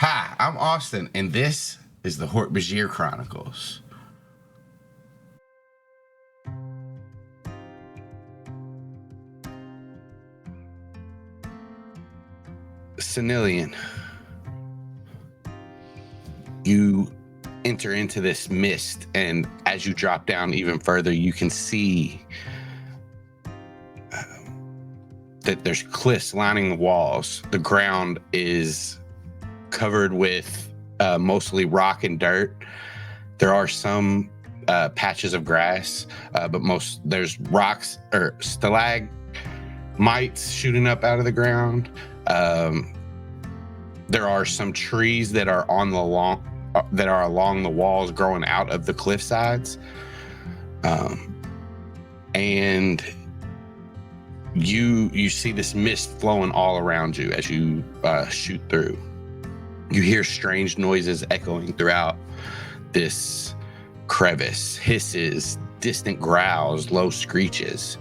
Hi, I'm Austin, and this is the Hork-Bajir Chronicles. Sanillion. You enter into this mist, and as you drop down even further, you can see that there's cliffs lining the walls. The ground is covered with mostly rock and dirt. There are some patches of grass, but there's rocks or stalagmites shooting up out of the ground. There are some trees that are along the walls, growing out of the cliff sides, and you see this mist flowing all around you as you shoot through. You hear strange noises echoing throughout this crevice, hisses, distant growls, low screeches,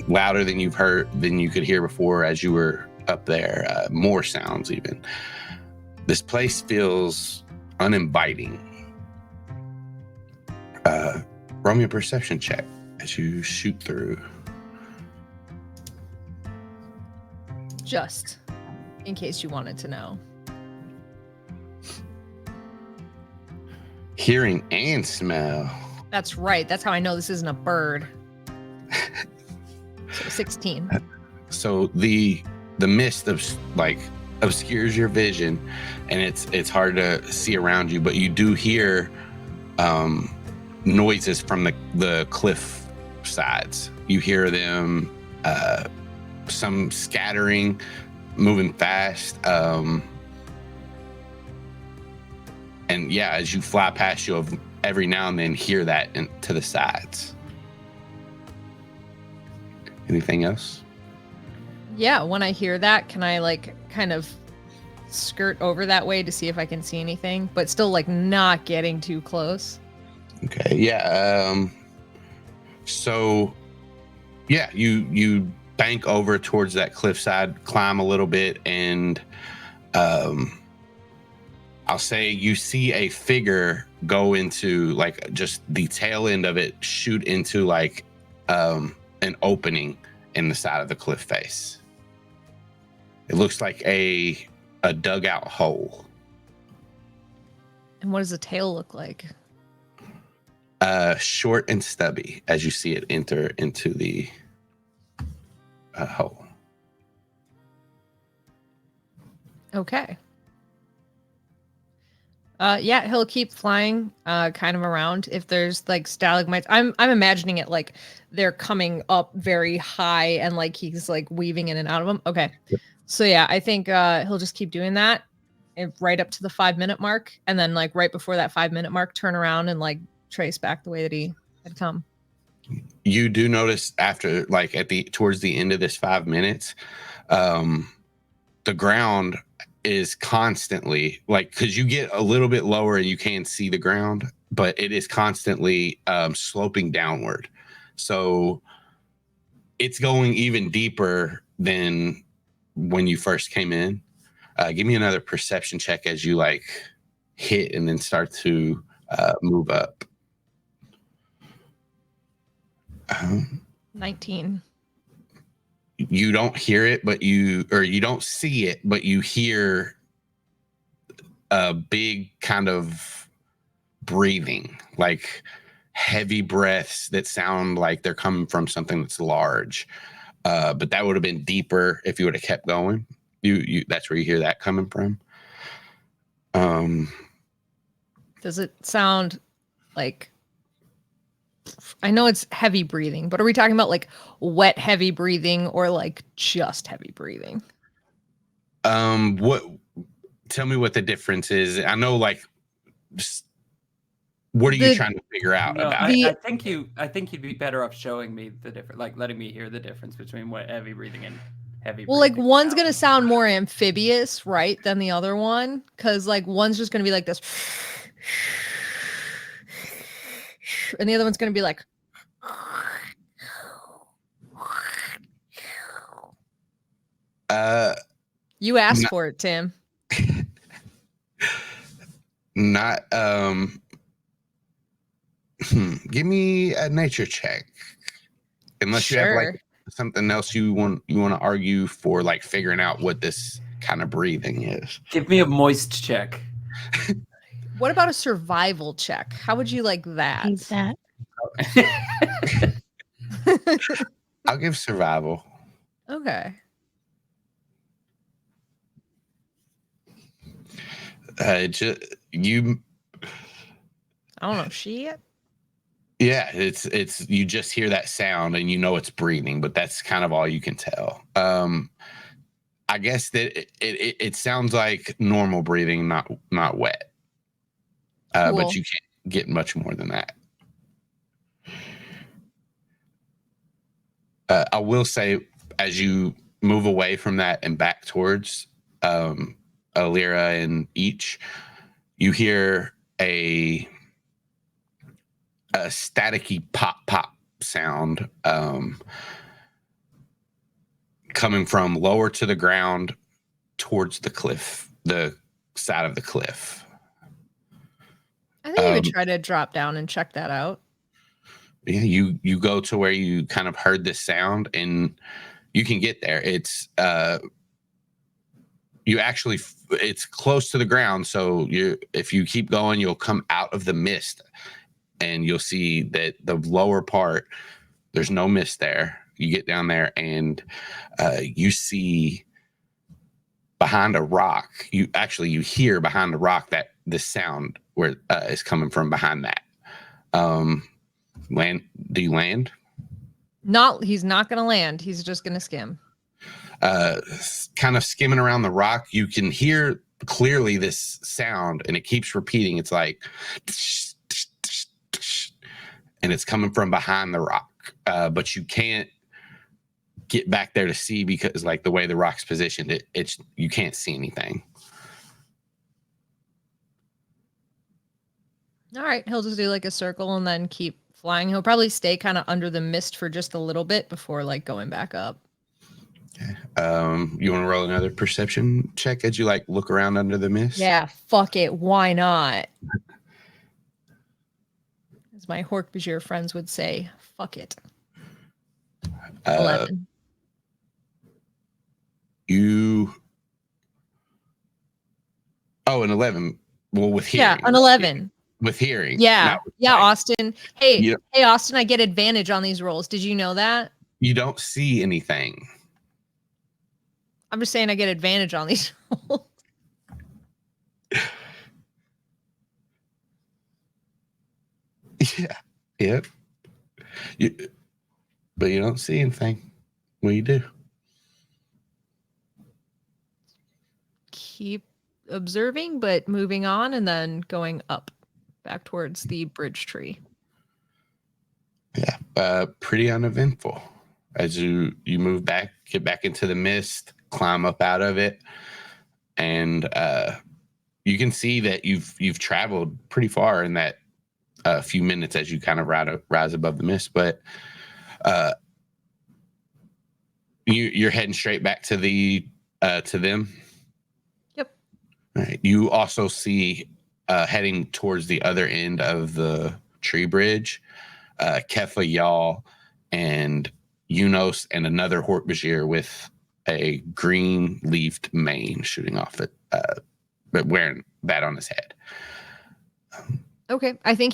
louder than you could hear before as you were up there. More sounds even. This place feels uninviting. Roll me a perception check as you shoot through. Just in case you wanted to know. Hearing and smell. That's right. That's how I know this isn't a bird. So 16. So the mist obscures your vision, and it's hard to see around you, but you do hear noises from the cliff sides. You hear them, some scattering, moving fast, and yeah, as you fly past, you'll every now and then hear that to the sides. Anything else? Yeah, when I hear that, can I kind of skirt over that way to see if I can see anything, but still not getting too close? Okay, yeah. So yeah, you bank over towards that cliffside, climb a little bit, and I'll say you see a figure go into just the tail end of it, shoot into an opening in the side of the cliff face. It looks like a dugout hole. And what does the tail look like? Short and stubby as you see it enter into the hole. Okay. Yeah, he'll keep flying kind of around. If there's stalagmites, I'm imagining it they're coming up very high and he's weaving in and out of them. Okay. Yep. So yeah, I think he'll just keep doing that right up to the 5-minute mark, and then right before that 5-minute mark, turn around and trace back the way that he had come. You do notice after towards the end of this 5 minutes, the ground is constantly because you get a little bit lower and you can't see the ground, but it is constantly sloping downward. So it's going even deeper than when you first came in. Give me another perception check as you hit and then start to move up. 19. You don't hear it, you don't see it, but you hear a big kind of breathing, heavy breaths that sound like they're coming from something that's large. But that would have been deeper if you would have kept going. You that's where you hear that coming from. Does it sound I know it's heavy breathing, but are we talking about wet heavy breathing or just heavy breathing? Tell me what the difference is. I know what are you trying to figure out about I think you'd be better off showing me the difference, letting me hear the difference between wet heavy breathing and heavy breathing. Well, one's gonna sound more amphibious, right, than the other one, because one's just gonna be like this, and the other one's gonna be like. You asked for it, Tim. Not give me a nature check. Unless you have Sure. like something else you want to argue for, like figuring out what this kind of breathing is. Give me a moist check. What about a survival check? How would you like that? Need that. I'll give survival. Okay. You. I don't know shit. Yeah, it's you just hear that sound and you know it's breathing, but that's kind of all you can tell. I guess that it sounds like normal breathing, not wet. Cool. But you can't get much more than that. I will say, as you move away from that and back towards Ilira and each, you hear a staticky pop sound coming from lower to the ground towards the cliff, the side of the cliff. I think you would try to drop down and check that out. Yeah, you go to where you kind of heard this sound and you can get there. It's it's close to the ground, so if you keep going, you'll come out of the mist and you'll see that the lower part, there's no mist there. You get down there and you see behind a rock, you hear behind the rock that this sound where is coming from behind that. Do you land? He's not gonna land. He's just gonna skim. Kind of skimming around the rock, you can hear clearly this sound and it keeps repeating. It's like, and it's coming from behind the rock, but you can't get back there to see because like the way the rock's positioned, you can't see anything. All right, he'll just do like a circle and then keep flying. He'll probably stay kind of under the mist for just a little bit before like going back up. Okay. You want to roll another perception check as you like look around under the mist? Yeah, fuck it. Why not? As my Hork-Bajir friends would say, fuck it. 11. An 11. Well, with hearing. Yeah, an 11. With hearing. Yeah. Yeah, like, Austin. Hey, Austin, I get advantage on these rolls. Did you know that? You don't see anything. I'm just saying I get advantage on these rolls. Yeah. Yep. But you don't see anything. What do you do? Keep observing, but moving on and then going up back towards the bridge tree. Yeah. Pretty uneventful. As you move back, get back into the mist, climb up out of it, and you can see that you've traveled pretty far in that few minutes as you kind of rise above the mist. But you're heading straight back to them. Yep. All right. You also see heading towards the other end of the tree bridge, Keffa, y'all, and Unos, and another Hork-Bajir with a green leafed mane shooting off it, but wearing that on his head. Okay. I think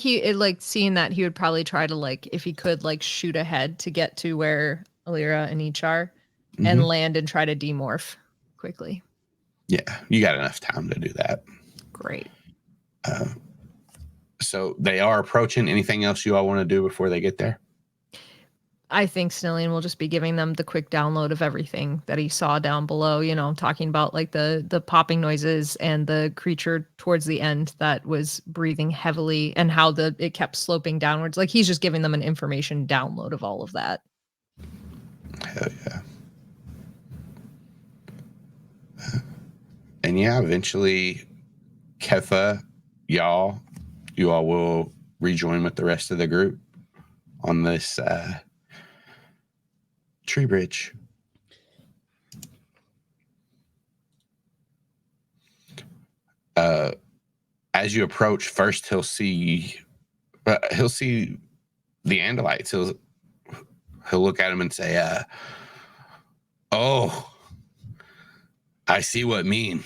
seeing that, he would probably try to if he could shoot ahead to get to where Ilira and each are and land and try to demorph quickly. Yeah, you got enough time to do that. Great. So they are approaching. Anything else you all want to do before they get there? I think Sanillion will just be giving them the quick download of everything that he saw down below, talking about the popping noises and the creature towards the end that was breathing heavily and how it kept sloping downwards. He's just giving them an information download of all of that. Hell yeah. And yeah, eventually Keffa, you all will rejoin with the rest of the group on this tree bridge. as you approach, first he'll see the Andalites. He'll look at him and say, "Oh, I see what mean."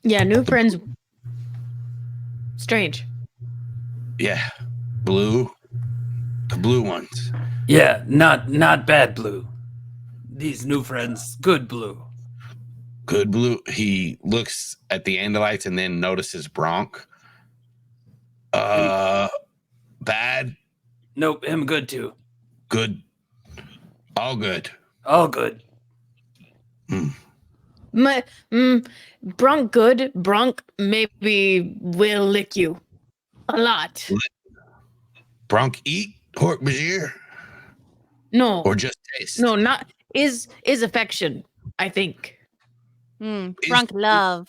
Yeah, new friends. Strange. Yeah, blue, the blue ones. Yeah, not bad blue. These new friends, good blue. Good blue. He looks at the Andalites and then notices Bronk. Bad. Nope, him good too. Good. All good. All good. Bronk good. Bronk maybe will lick you. A lot. Bronk eat Hork-Bajir? No. Or just taste? No, not is affection, I think. Bronk love.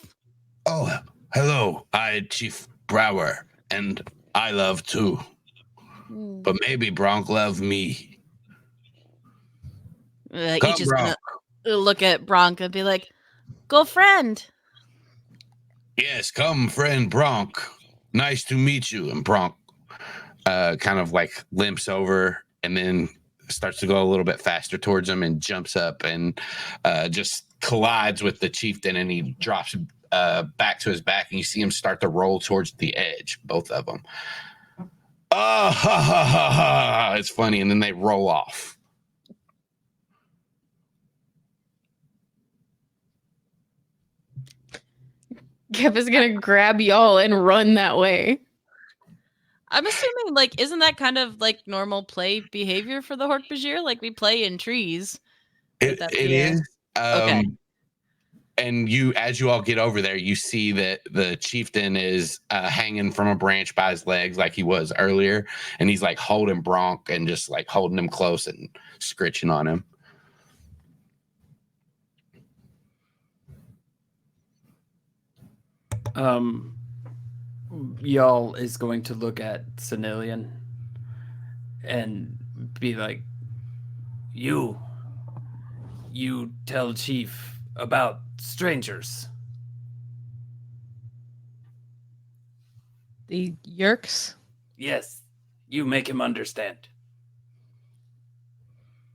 Oh, hello. I Chief Brower, and I love too. But maybe Bronk love me. He's Come, just Bronk. gonna look at Bronk and be like, "Go, friend." Yes, come, friend Bronk. Nice to meet you. And Bronk kind of like limps over and then starts to go a little bit faster towards him and jumps up and just collides with the chieftain, and he drops back to his back, and you see him start to roll towards the edge, both of them. Oh, ha, ha, ha, ha. It's funny, and then they roll off. Keffa's gonna grab y'all and run that way. I'm assuming, like, isn't that kind of like normal play behavior for the Hork-Bajir? Like, we play in trees. It is. Okay. And as you all get over there, you see that the chieftain is hanging from a branch by his legs like he was earlier. And he's like holding Bronk and just like holding him close and scritching on him. Y'all is going to look at Sanillion and be like, you tell Chief about strangers. The Yeerks. Yes, you make him understand.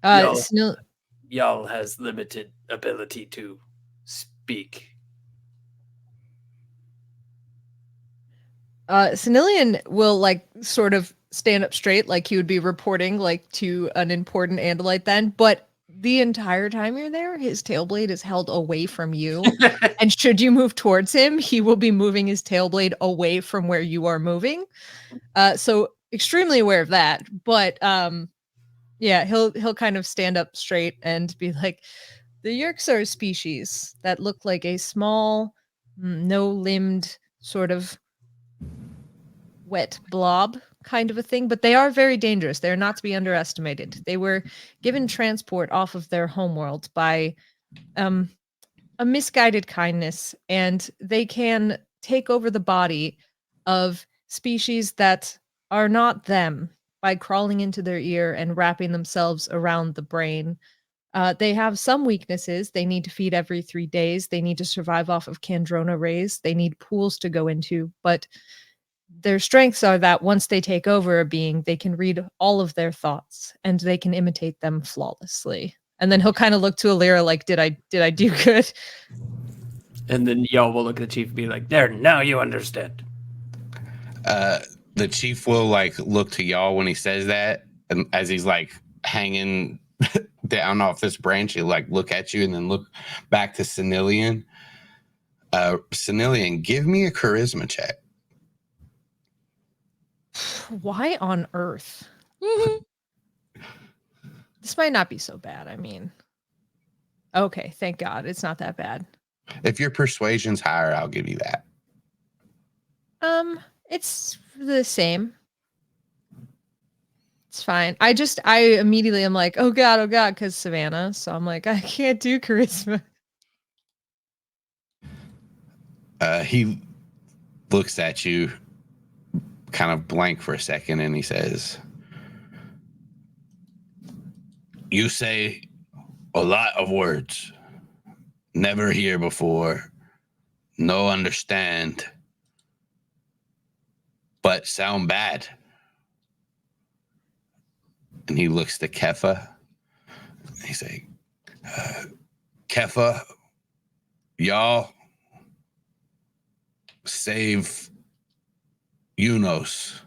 Y'all has limited ability to speak. Sanillion will like sort of stand up straight, like he would be reporting like to an important Andalite then, but the entire time you're there, his tail blade is held away from you. And should you move towards him, he will be moving his tail blade away from where you are moving. So extremely aware of that. But yeah, he'll kind of stand up straight and be like, the Yeerks are a species that look like a small, no-limbed sort of wet blob kind of a thing, but they are very dangerous. They're not to be underestimated. They were given transport off of their homeworld by a misguided kindness, and they can take over the body of species that are not them by crawling into their ear and wrapping themselves around the brain. They have some weaknesses. They need to feed every 3 days. They need to survive off of Kandrona rays. They need pools to go into, but their strengths are that once they take over a being, they can read all of their thoughts and they can imitate them flawlessly. And then he'll kind of look to Ilira like, did I do good? And then y'all will look at the chief and be like, there, now you understand. The chief will like look to y'all when he says that, and as he's like hanging down off this branch, he'll like look at you and then look back to Sanillion. Sanillion, give me a charisma check. Why on earth? This might not be so bad. I mean, okay, thank God it's not that bad. If your persuasion's higher, I'll give you that. It's the same. It's fine. I immediately am like, oh God, because Savannah. So I'm like, I can't do charisma. He looks at you kind of blank for a second, and he says, you say a lot of words. Never here before. No understand. But sound bad. And he looks to Keffa. He say, Keffa, y'all save Unos.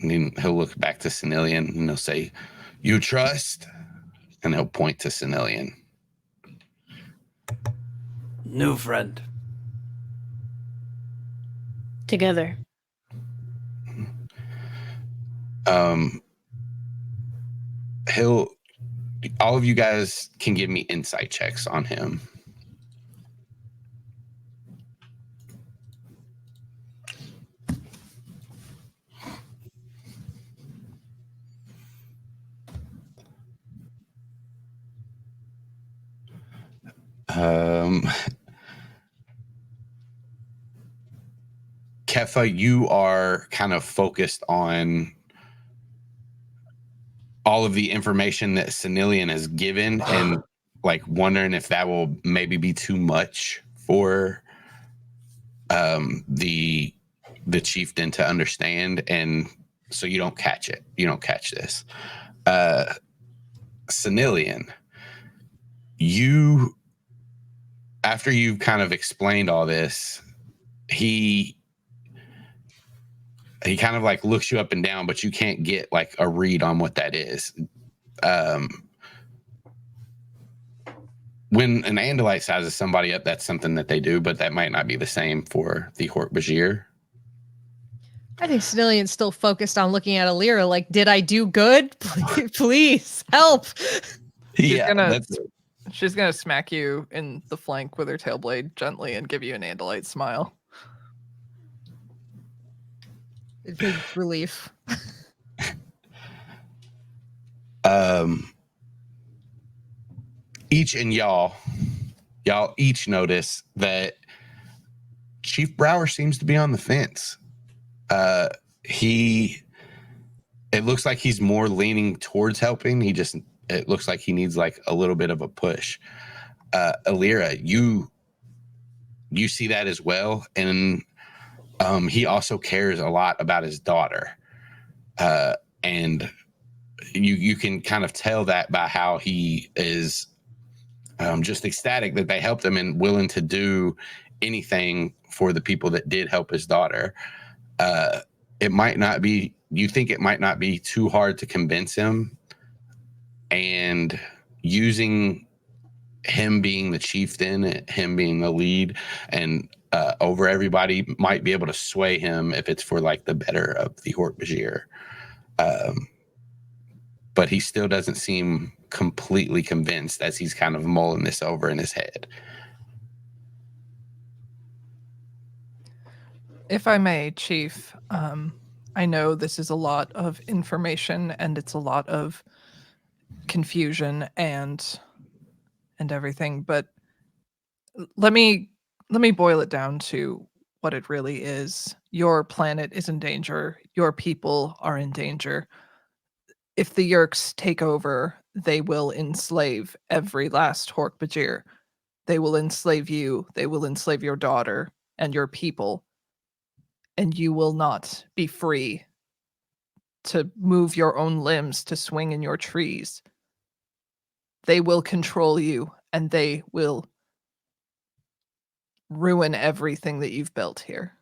And then he'll look back to Sanillion and he'll say, you trust? And he'll point to Sanillion. New friend. Together. All of you guys can give me insight checks on him. Keffa, you are kind of focused on all of the information that Sanillion has given and like wondering if that will maybe be too much for the chieftain to understand, and so you don't catch it. You don't catch this. Sanillion, you, after you've kind of explained all this, he kind of like looks you up and down, but you can't get like a read on what that is. When an Andalite sizes somebody up, that's something that they do, but that might not be the same for the Hork-Bajir. I think Sanillion's still focused on looking at Ilira like, did I do good? Please help. She's gonna smack you in the flank with her tail blade gently and give you an Andalite smile. Big relief. Y'all each notice that Chief Brower seems to be on the fence. It looks like he's more leaning towards helping. It looks like he needs like a little bit of a push. Ilira, you see that as well, and he also cares a lot about his daughter, and you can kind of tell that by how he is just ecstatic that they helped him and willing to do anything for the people that did help his daughter. You think it might not be too hard to convince him, and using him being the chieftain, him being the lead, and over everybody might be able to sway him if it's for like the better of the Hork-Bajir. But he still doesn't seem completely convinced as he's kind of mulling this over in his head. If I may, Chief, I know this is a lot of information and it's a lot of confusion and everything, but let me boil it down to what it really is. Your planet is in danger. Your people are in danger. If the Yeerks take over, they will enslave every last Hork-Bajir. They will enslave you. They will enslave your daughter and your people. And you will not be free to move your own limbs, to swing in your trees. They will control you, and they will ruin everything that you've built here.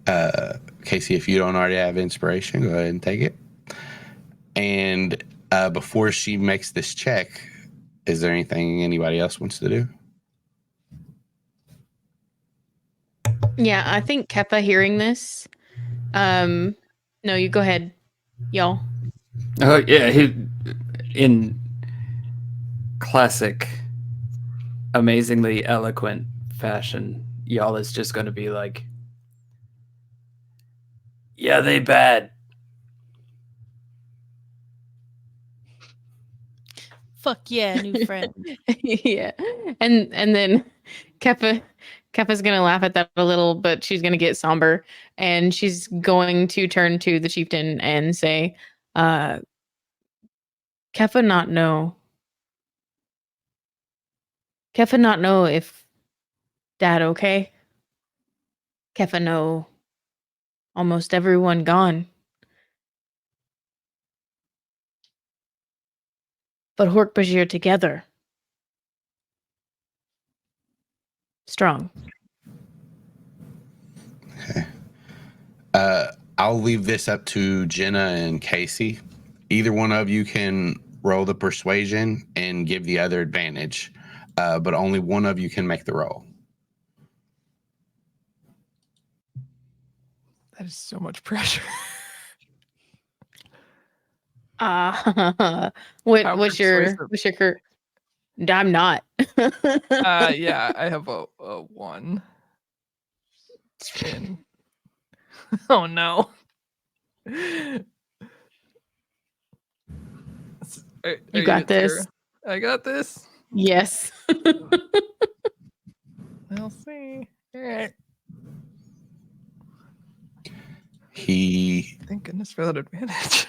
Kaycie, if you don't already have inspiration, go ahead and take it. And before she makes this check, is there anything anybody else wants to do? Yeah, I think Keffa hearing this. No, you go ahead, y'all. Oh yeah, he in classic, amazingly eloquent fashion. Y'all is just going to be like, "Yeah, they bad." Fuck yeah, new friend. Yeah, and then Keffa's gonna laugh at that a little, but she's gonna get somber, and she's going to turn to the chieftain and say, Keffa not know Keffa not know if Dad okay? Keffa know almost everyone gone. But Hork-Bajir together. Strong. Okay. I'll leave this up to Jenna and Kaycie. Either one of you can roll the persuasion and give the other advantage, but only one of you can make the roll. That is so much pressure. What's your I'm not. Yeah, I have a 1. Spin. Oh no. You got this. Sarah? I got this. Yes. We'll see. All right. Thank goodness for that advantage.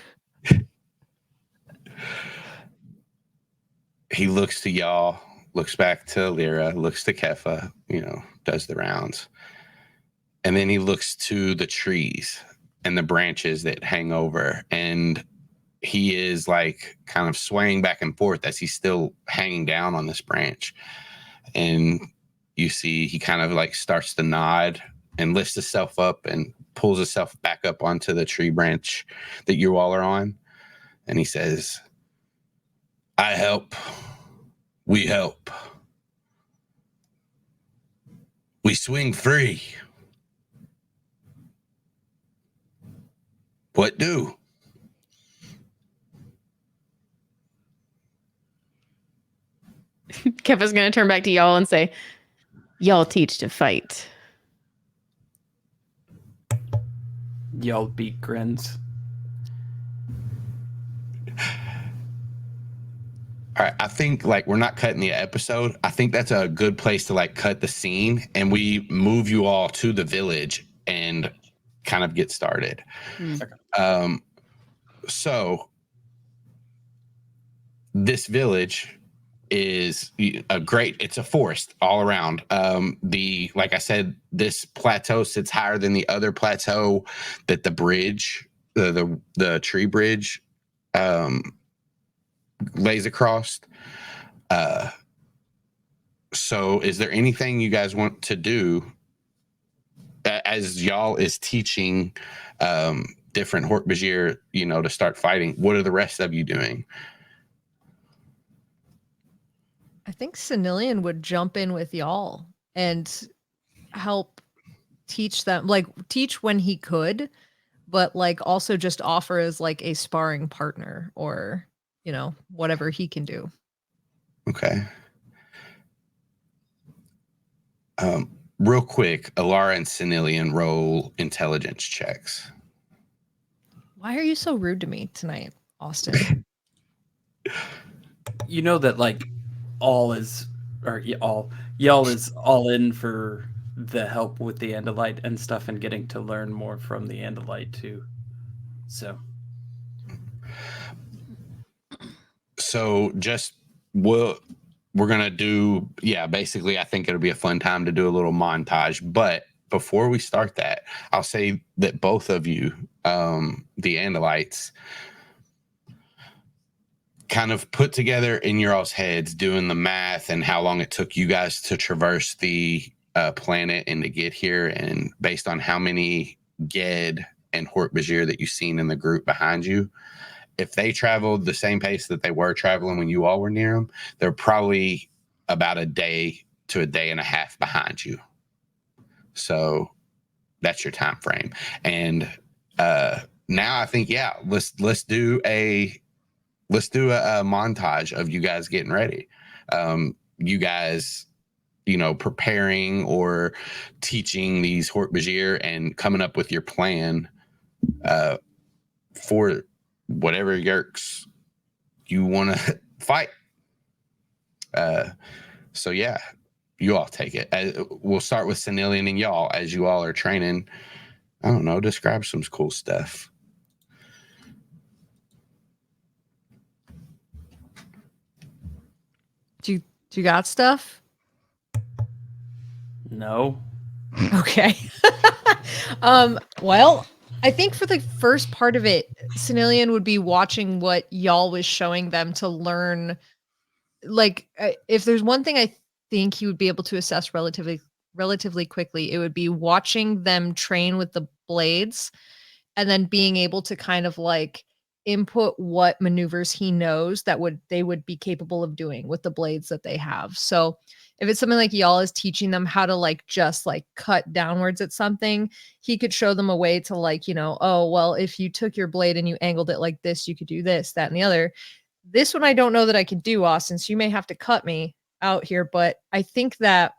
He looks to y'all, looks back to Ilira, looks to Keffa, does the rounds. And then he looks to the trees and the branches that hang over. And he is like kind of swaying back and forth as he's still hanging down on this branch. And you see he kind of like starts to nod and lifts himself up and pulls himself back up onto the tree branch that you all are on. And he says, I help. We help. We swing free. What do? Keffa's gonna turn back to y'all and say, y'all teach to fight. Y'all beat grins. All right, I think like we're not cutting the episode. I think that's a good place to like cut the scene and we move you all to the village and kind of get started. So this village is it's a forest all around. Like I said, this plateau sits higher than the other plateau that the bridge, the tree bridge, lays across. So is there anything you guys want to do as y'all is teaching different Hork-Bajir, to start fighting? What are the rest of you doing? I think Sanillion would jump in with y'all and help teach them, like teach when he could, but like also just offer as like a sparring partner or, whatever he can do. Okay. Real quick, Ilira and Sanillion roll intelligence checks. Why are you so rude to me tonight, Austin? You know that like y'all is all in for the help with the Andalite and stuff and getting to learn more from the Andalite too. So just we're gonna do, basically I think it'll be a fun time to do a little montage. But before we start that, I'll say that both of you, the Andalites, kind of put together in your all's heads doing the math and how long it took you guys to traverse the planet and to get here, and based on how many Ged and Hork-Bajir that you've seen in the group behind you, if they traveled the same pace that they were traveling when you all were near them, they're probably about a day to a day and a half behind you. So that's your time frame. And now I think, let's do a montage of you guys getting ready. You guys, preparing or teaching these Hork-Bajir and coming up with your plan for whatever Yeerks you want to fight. So you all take it. We'll start with Sanillion and y'all as you all are training. I don't know, describe some cool stuff. Do you got stuff? No. Okay. Well, I think for the first part of it, Sanillion would be watching what y'all was showing them to learn. Like, if there's one thing I think he would be able to assess relatively quickly, it would be watching them train with the blades and then being able to kind of like input what maneuvers he knows that they would be capable of doing with the blades that they have. So if it's something like y'all is teaching them how to like just like cut downwards at something, he could show them a way to like, oh, well, if you took your blade and you angled it like this, you could do this, that, and the other. This one I don't know that I can do, Austin, so you may have to cut me out here, but I think that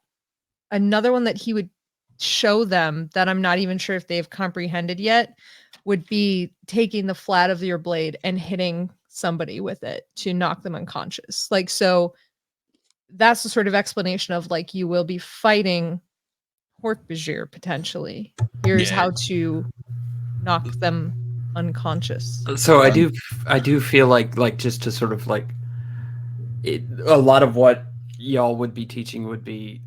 another one that he would show them that I'm not even sure if they've comprehended yet would be taking the flat of your blade and hitting somebody with it to knock them unconscious. Like, so that's the sort of explanation of like, you will be fighting Hork-Bajir potentially. Here's how to knock them unconscious. So I do feel like just to sort of like a lot of what y'all would be teaching would be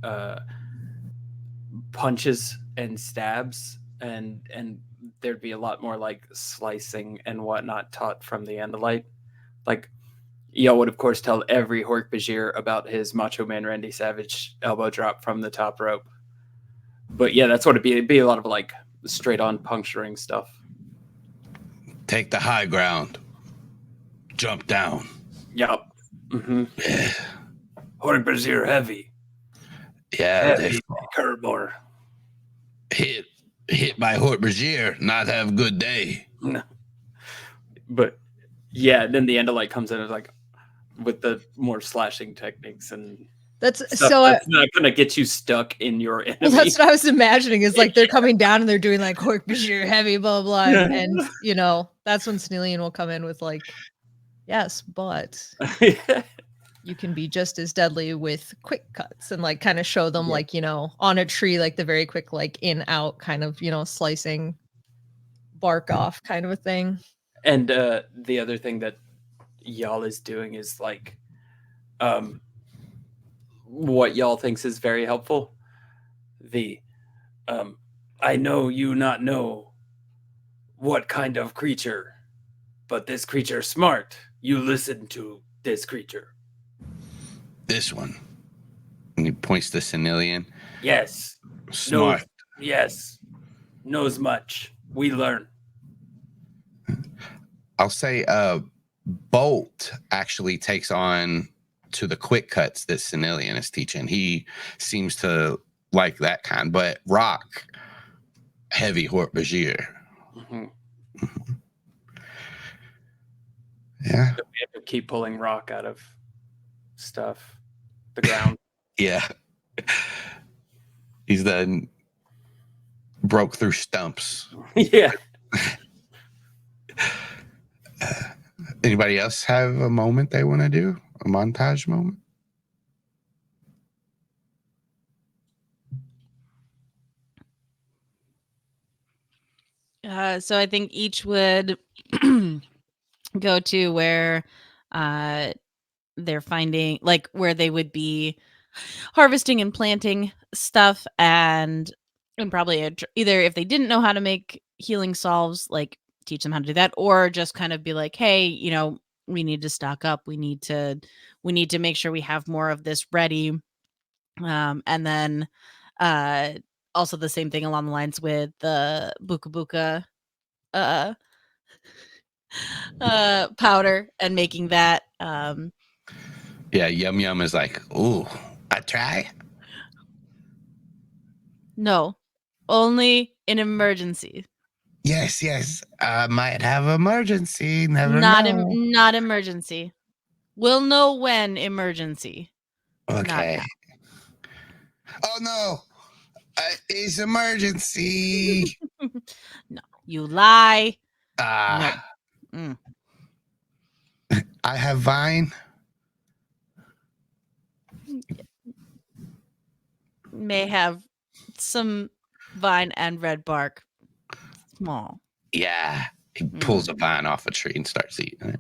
punches and stabs, and there'd be a lot more like slicing and whatnot taught from the Andalite. Like y'all would of course tell every Hork-Bajir about his Macho Man Randy Savage elbow drop from the top rope. But yeah, that's what it'd be a lot of like straight on puncturing stuff. Take the high ground. Jump down. Yup. Mm-hmm. Yeah. Hork-Bajir heavy. Yeah. Heavy curb or Hit by Hork-Bajir, not have a good day. no. But yeah, then the Andalite comes in and like with the more slashing techniques and That's stuff so that's not gonna get you stuck in your enemy. well, that's what I was imagining is like they're coming down and they're doing like Hork-Bajir heavy, blah, blah, blah. And that's when Sanillion will come in with like, yes, but you can be just as deadly with quick cuts and like kind of show them like, on a tree, like the very quick, like in out kind of, slicing bark off kind of a thing. And the other thing that y'all is doing is like what y'all thinks is very helpful. I know you not know what kind of creature, but this creature smart. You listen to this creature. This one. And he points to Sanillion. Yes. Smart. Yes. Knows much. We learn. I'll say Bolt actually takes on to the quick cuts that Sanillion is teaching. He seems to like that kind, but Rock, heavy Hork-Bajir. Mm-hmm. Yeah. We have to keep pulling Rock out of stuff. The ground. Yeah. He's then broke through stumps. Yeah. Anybody else have a moment they want to do? A montage moment? So I think each would go to where they're finding, like where they would be harvesting and planting stuff, and probably either if they didn't know how to make healing salves, like teach them how to do that, or just kind of be like, hey, we need to stock up. We need to make sure we have more of this ready. And then also the same thing along the lines with the buka powder and making that. Yeah, Yum Yum is like, ooh, I try. No, only in emergency. Yes. I might have emergency. Never Not know. not emergency. We'll know when emergency. Okay. Oh no, it's emergency. No, you lie. Ah, No. I have Vine. May have some vine and red bark. Small. Yeah, he pulls a vine off a tree and starts eating it.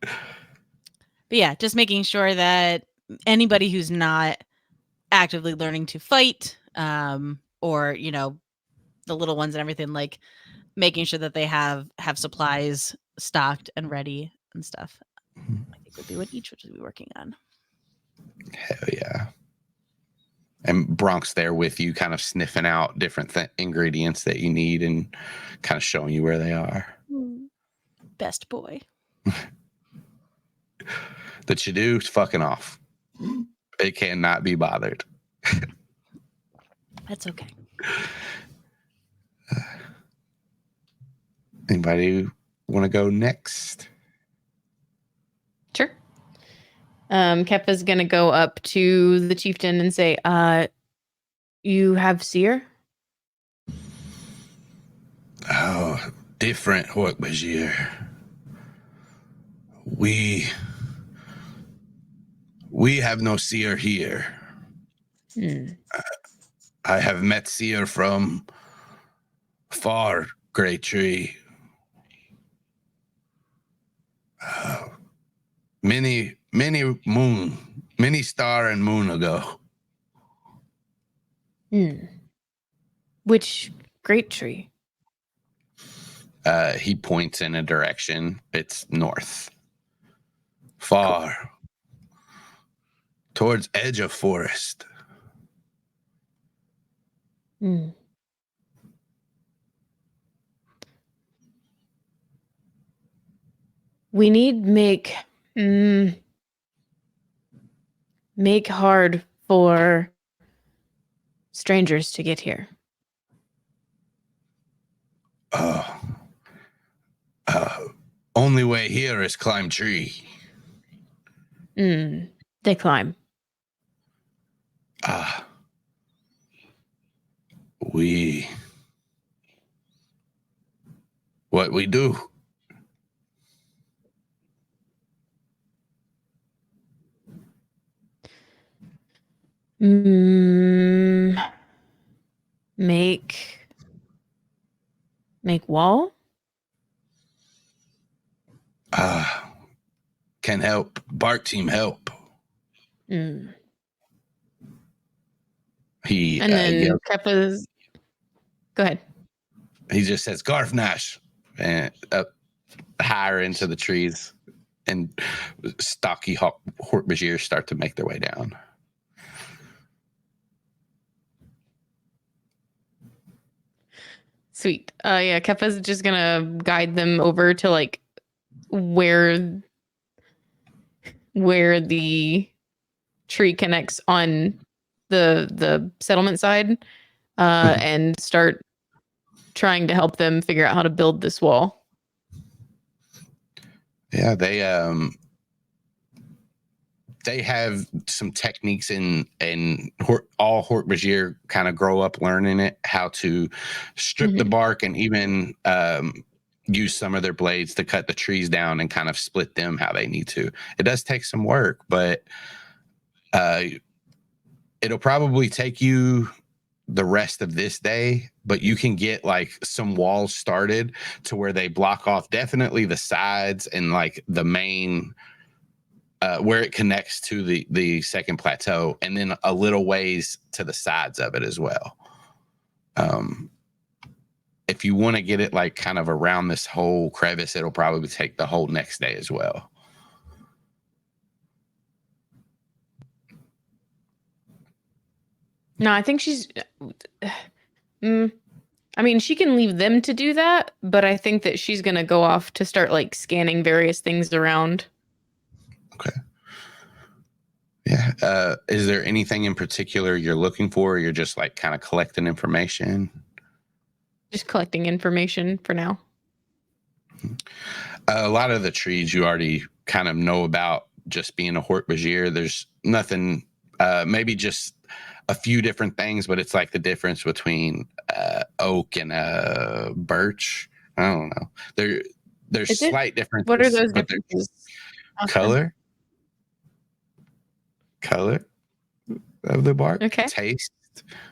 But yeah, just making sure that anybody who's not actively learning to fight, or the little ones and everything, like making sure that they have supplies stocked and ready and stuff. I think would be what each would be working on. Hell yeah. And Bronk's there with you, kind of sniffing out different ingredients that you need and kind of showing you where they are. Best boy. The Chidoo's fucking off. It cannot be bothered. That's okay. Anybody want to go next? Sure. Keffa's gonna go up to the chieftain and say, you have seer? Oh, different, Hork-Bajir. We have no seer here. I have met seer from far, Great Tree. Many star and moon ago. Which great tree? He points in a direction. It's north. Far. Cool. Towards edge of forest. We need make hard for strangers to get here. Only way here is climb tree. They climb. What we do. Make wall? Can help. Bark team help. He and then Keffa's. Go ahead. He just says Garf Nash and up higher into the trees, and stocky Hork-Bajir start to make their way down. Sweet. Yeah, Keffa's just gonna guide them over to like where the tree connects on the settlement side, and start trying to help them figure out how to build this wall. Yeah, they have some techniques in all Hork-Bajir kind of grow up learning it, how to strip the bark and even use some of their blades to cut the trees down and kind of split them how they need to. It does take some work, but it'll probably take you the rest of this day, but you can get like some walls started to where they block off definitely the sides and like the main where it connects to the second plateau, and then a little ways to the sides of it as well. If you want to get it like kind of around this whole crevice, it'll probably take the whole next day as well. No, I think she's. I mean, she can leave them to do that, but I think that she's gonna go off to start like scanning various things around. Okay. Yeah. Is there anything in particular you're looking for, or you're just like kind of collecting information? Just collecting information for now. A lot of the trees you already kind of know about, just being a Hork-Bajir. There's nothing, maybe just a few different things, but it's like the difference between oak and birch. I don't know. There's slight differences. What are those differences? Color of the bark. Okay. Taste.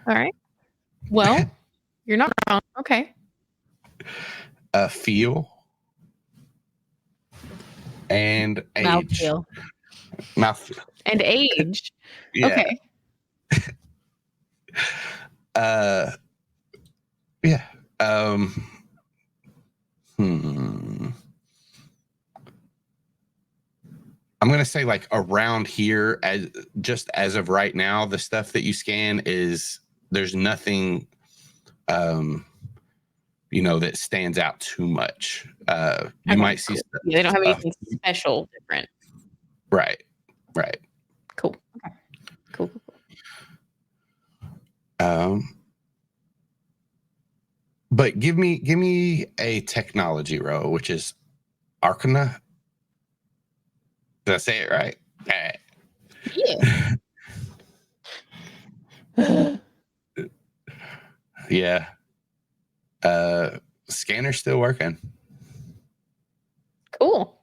All right. Well, you're not wrong. Okay. Feel. And age. Mouthfeel. Mouthfeel. And age. Yeah. Okay. Yeah. I'm gonna say like around here, as of right now, the stuff that you scan there's nothing that stands out too much. You might see stuff. They don't have anything special different. Right. Cool. Okay. Cool. But give me a technology roll, which is Arcana. Did I say it right? Yeah. Yeah. Scanner's still working. Cool.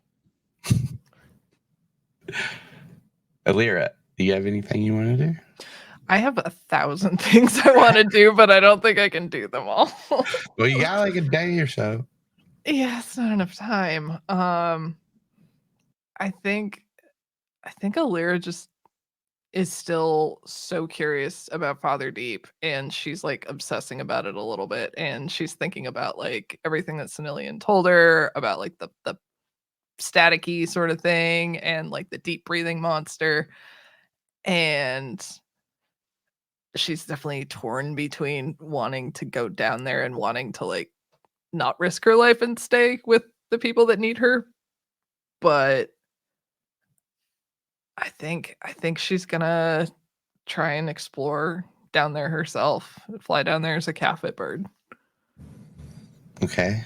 Ilira, do you have anything you want to do? I have 1,000 things I want to do, but I don't think I can do them all. Well, you got like a day or so. Yeah, it's not enough time. I think Ilira just is still so curious about Father Deep, and she's like obsessing about it a little bit, and she's thinking about like everything that Sanillion told her about like the staticky sort of thing and like the deep breathing monster. And she's definitely torn between wanting to go down there and wanting to like not risk her life and stay with the people that need her. But I think she's gonna try and explore down there herself. Fly down there as a Keffa bird. Okay.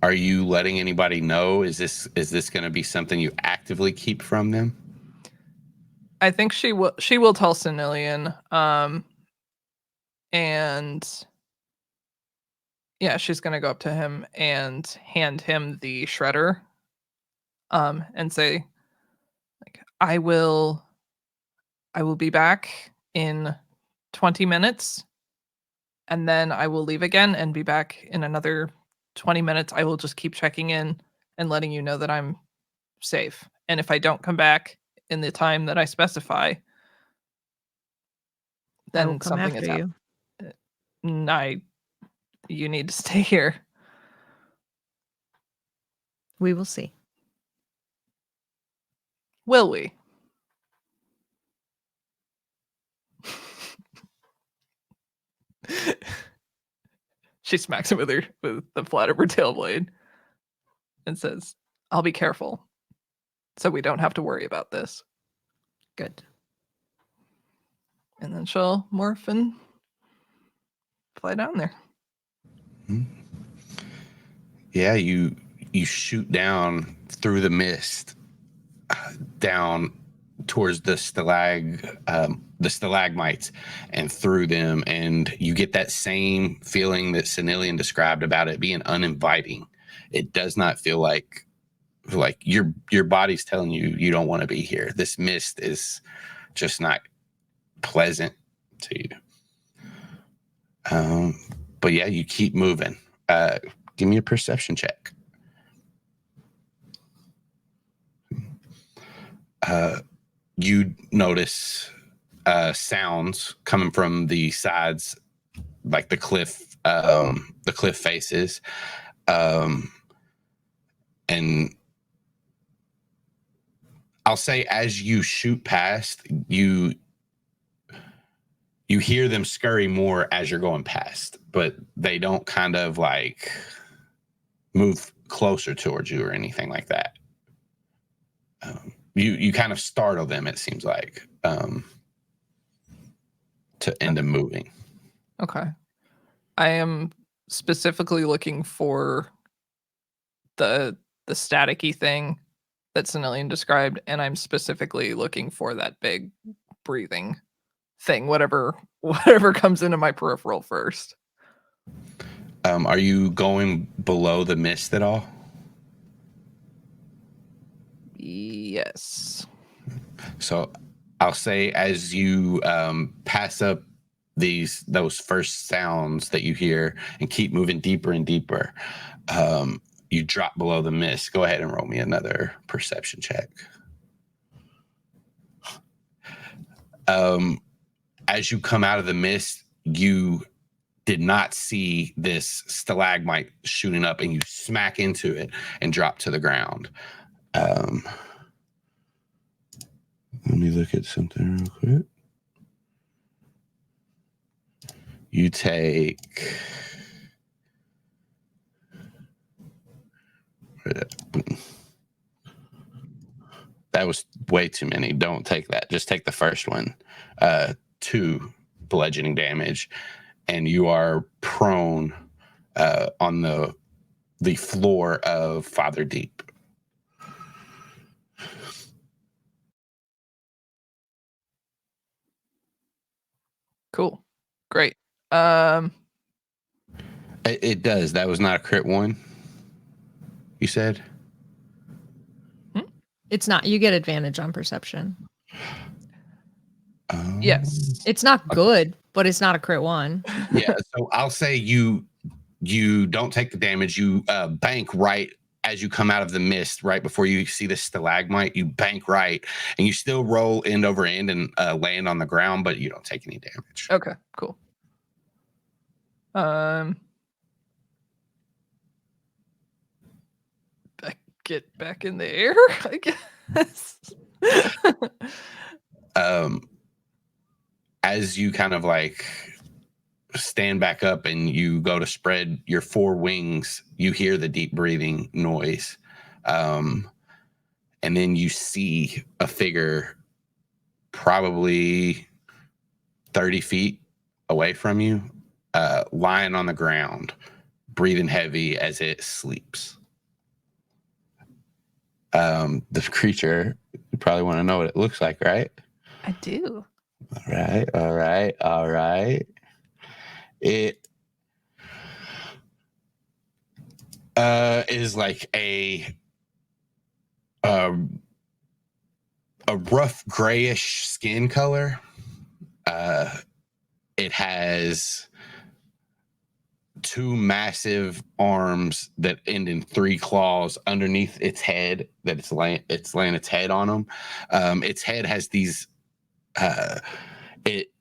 Are you letting anybody know? Is this going to be something you actively keep from them? I think she will tell Sanillion. And yeah, she's gonna go up to him and hand him the shredder. And say, like, I will be back in 20 minutes, and then I will leave again and be back in another 20 minutes. I will just keep checking in and letting you know that I'm safe. And if I don't come back in the time that I specify, then something is happening. You need to stay here. We will see. Will we? She smacks him with the flat of her tail blade and says, I'll be careful, so we don't have to worry about this. Good. And then she'll morph and fly down there. Yeah, you shoot down through the mist, down towards the stalagmites and through them, and you get that same feeling that Sanillion described about it being uninviting. It does not feel like your body's telling you don't want to be here. This mist is just not pleasant to you. But yeah, you keep moving. Give me a perception check. You notice sounds coming from the sides, like the cliff faces, and I'll say as you shoot past, you hear them scurry more as you're going past, but they don't kind of like move closer towards you or anything like that. You kind of startle them, it seems like, to end up moving. Okay. I am specifically looking for the staticky thing that Sanillion described, and I'm specifically looking for that big breathing thing, whatever comes into my peripheral first. Are you going below the mist at all? Yes. So I'll say as you pass up those first sounds that you hear and keep moving deeper and deeper, you drop below the mist. Go ahead and roll me another perception check. As as you come out of the mist, you did not see this stalagmite shooting up, and you smack into it and drop to the ground. Let me look at something real quick. You take... That was way too many. Don't take that. Just take the first one. 2 bludgeoning damage, and you are prone on the floor of Father Deep. Cool. Great. It does. That was not a crit one, you said? It's not. You get advantage on perception. Yes. It's not good, but it's not a crit one. Yeah, so I'll say you don't take the damage. You bank right as you come out of the mist, right before you see the stalagmite. You bank right, and you still roll end over end and land on the ground, but you don't take any damage. Okay, cool. Get back in the air, I guess. As you kind of like stand back up and you go to spread your 4 wings, you hear the deep breathing noise. And then you see a figure probably 30 feet away from you, lying on the ground, breathing heavy as it sleeps. The creature, you probably want to know what it looks like, right? I do. All right. It is like a rough grayish skin color. It has 2 massive arms that end in 3 claws underneath its head. That it's laying its head on them. Its head has these. It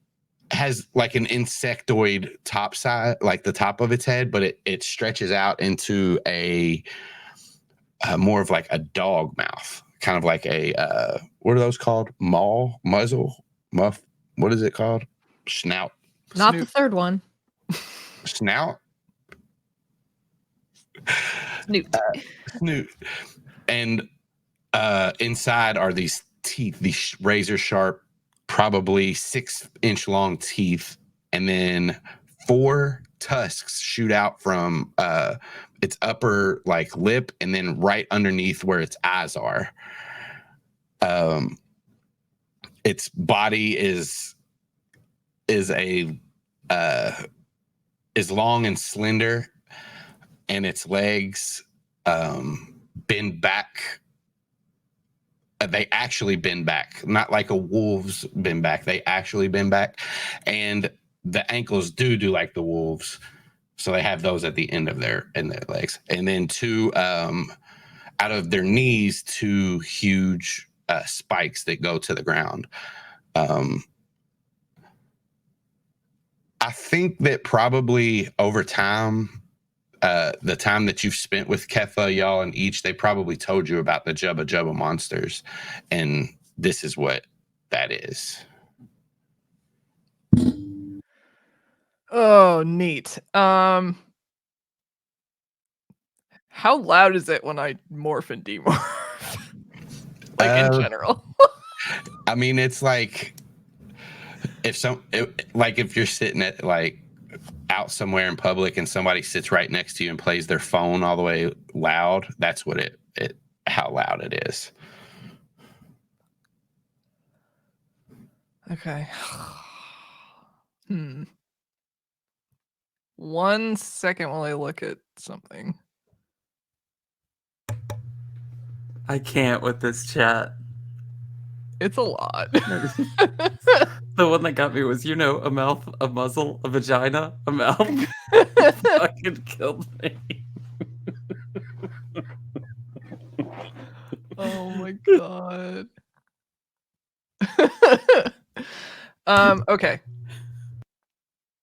has like an insectoid top side, like the top of its head, but it stretches out into a more of like a dog mouth, kind of like a what are those called? Muzzle, muff. What is it called? Snout. Not Snoot. the third one. Snout. Snoot. Snoot. And inside are these teeth, these razor sharp, probably 6-inch long teeth, and then 4 tusks shoot out from its upper like lip, and then right underneath where its eyes are. Its body is long and slender, and its legs bend back. They actually bend back, not like a wolf's bend back. They actually bend back, and the ankles do like the wolves. So they have those at the end of their legs, and then 2 out of their knees, 2 huge spikes that go to the ground. I think that probably over time, the time that you've spent with Keffa, y'all, and each, they probably told you about the Jubba Jubba monsters, and this is what that is. Oh, neat. How loud is it when I morph and demorph? Like in general. I mean, it's like if you're sitting at like out somewhere in public and somebody sits right next to you and plays their phone all the way loud, that's what how loud it is. Okay. 1 second while I look at something. I can't with this chat. It's a lot. The one that got me was, a mouth, a muzzle, a vagina, a mouth. Fucking killed me. Oh my god. Okay.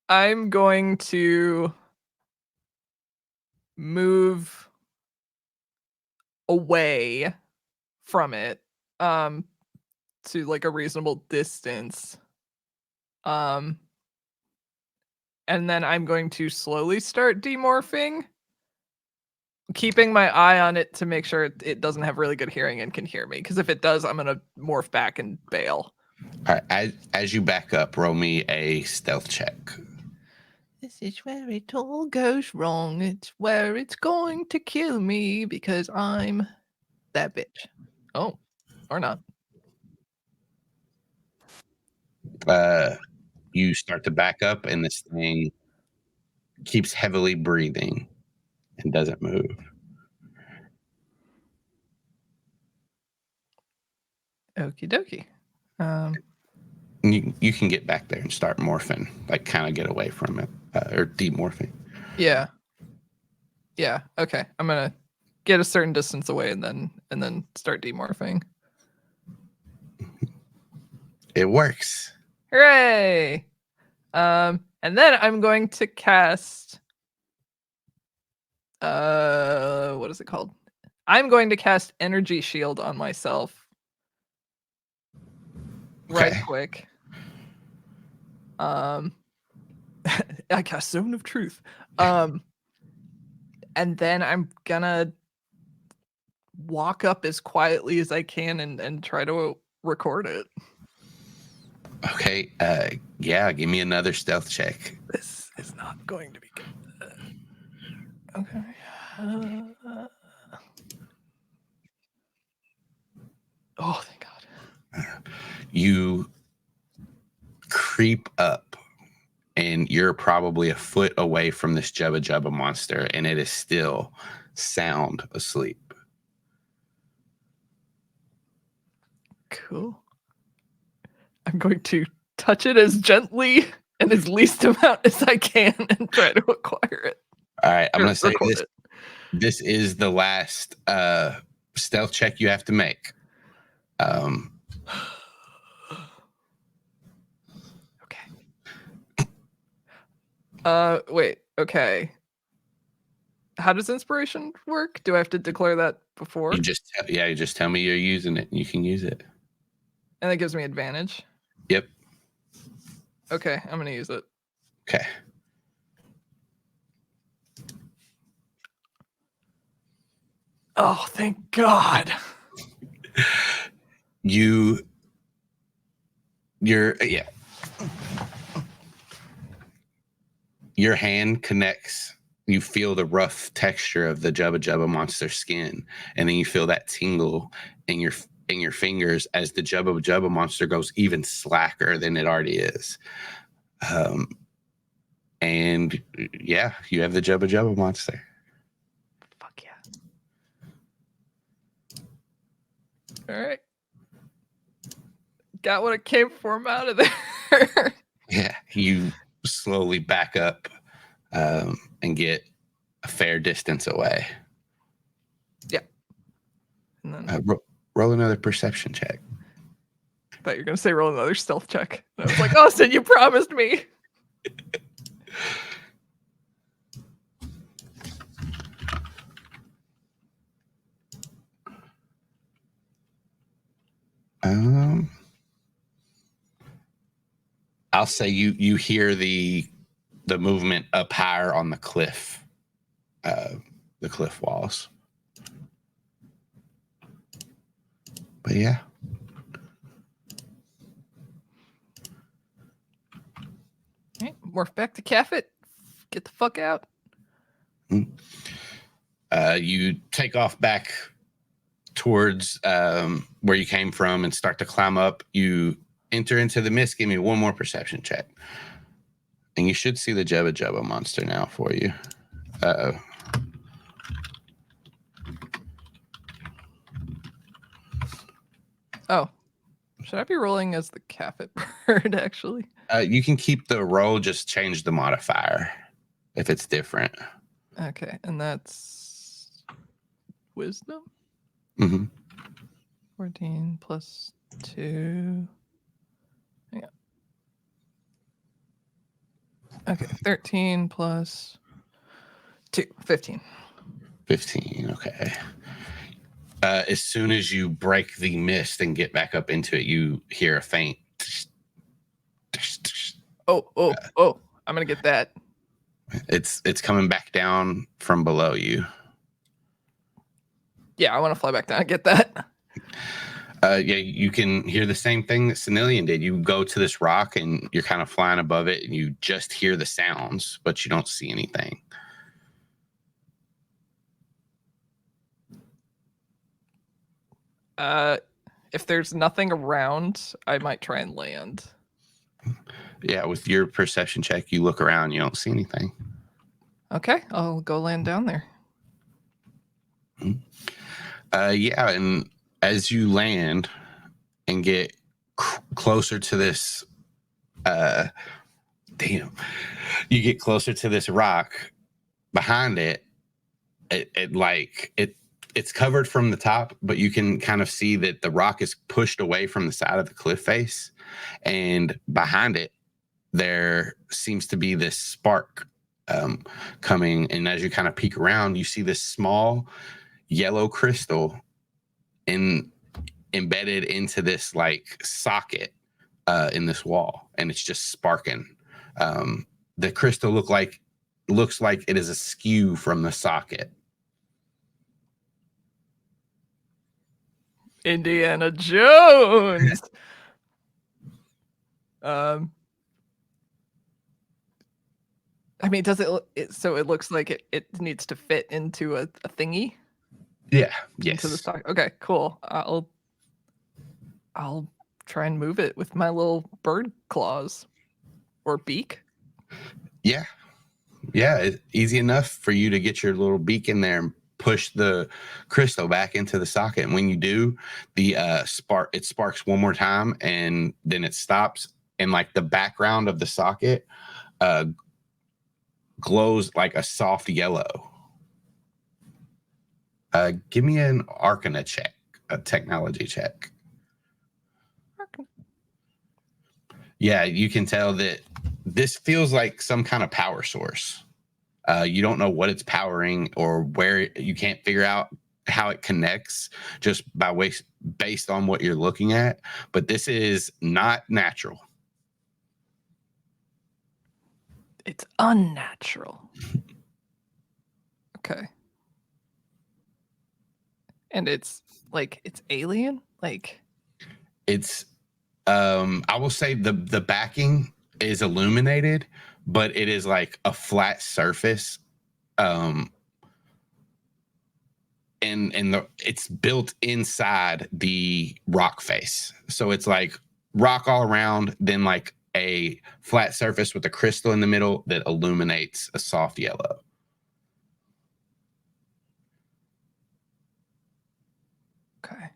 I'm going to move away from it to like a reasonable distance. And then I'm going to slowly start demorphing, keeping my eye on it to make sure it doesn't have really good hearing and can hear me, because if it does, I'm going to morph back and bail. All right, as you back up, roll me a stealth check. This is where it all goes wrong. It's where it's going to kill me because I'm that bitch. Oh, or not. You start to back up, and this thing keeps heavily breathing and doesn't move. Okie dokie. You can get back there and start morphing, like kind of get away from it, or demorphing. Yeah. Yeah. Okay. I'm gonna get a certain distance away and then start demorphing. It works. Hooray! And then I'm going to cast. What is it called? I'm going to cast Energy Shield on myself. Right Okay. quick. I cast Zone of Truth. And then I'm gonna walk up as quietly as I can and try to record it. Okay. Yeah. Give me another stealth check. This is not going to be good. Okay. Oh, thank God. You creep up, and you're probably a foot away from this Jubba Jubba monster, and it is still sound asleep. Cool. I'm going to touch it as gently and as least amount as I can and try to acquire it. All right. I'm Or going to say record this. it. This is the last stealth check you have to make. Okay. Wait. Okay. How does inspiration work? Do I have to declare that before? You just tell me you're using it, and you can use it. And that gives me advantage. Yep. Okay, I'm gonna use it. Okay. Oh, thank God. Your hand connects. You feel the rough texture of the Jubba Jubba monster skin, and then you feel that tingle in your fingers as the Jubba Jubba monster goes even slacker than it already is. And yeah, you have the Jubba Jubba monster. Fuck yeah. All right. Got what it came for. I'm out of there. Yeah, you slowly back up and get a fair distance away. Yeah. And then Roll another perception check. I thought you were gonna say roll another stealth check. And I was like, Austin, you promised me. I'll say you hear the movement up higher on the cliff walls. But yeah. Right, morph back to Keffa. Get the fuck out. You take off back towards where you came from and start to climb up. You enter into the mist. Give me one more perception check. And you should see the Jubba Jubba monster now for you. Oh. Should I be rolling as the Keffa bird, actually? You can keep the roll, just change the modifier if it's different. Okay, and that's wisdom? Mm-hmm. 14 plus 2. Yeah. Okay, 13 plus 2, 15. 15. Okay. As soon as you break the mist and get back up into it, you hear a faint. Oh! I'm gonna get that. It's coming back down from below you. Yeah, I want to fly back down and get that. Yeah, you can hear the same thing that Sanillion did. You go to this rock and you're kind of flying above it, and you just hear the sounds, but you don't see anything. If there's nothing around, I might try and land. Yeah, with your perception check, you look around, you don't see anything. Okay, I'll go land down there. Yeah, and as you land and get closer to this, you get closer to this rock. Behind it, it's covered from the top, but you can kind of see that the rock is pushed away from the side of the cliff face, and behind it, there seems to be this spark coming. And as you kind of peek around, you see this small yellow crystal embedded into this like socket in this wall, and it's just sparking. The crystal looks like it is askew from the socket. Indiana Jones. I mean, does so it looks like it needs to fit into a thingy? Yeah. Yes. Into the stock. Okay, cool. I'll try and move it with my little bird claws or beak. Yeah. It's easy enough for you to get your little beak in there and push the crystal back into the socket. And when you do, the it sparks one more time, and then it stops. And like the background of the socket glows like a soft yellow. Give me an Arcana check, a technology check. Yeah, you can tell that this feels like some kind of power source. You don't know what it's powering or where. You can't figure out how it connects just based on what you're looking at. But this is not natural. It's unnatural. Okay. And it's alien? Like it's I will say the backing is illuminated, but it is like a flat surface. And it's built inside the rock face. So it's like rock all around, then like a flat surface with a crystal in the middle that illuminates a soft yellow. Okay.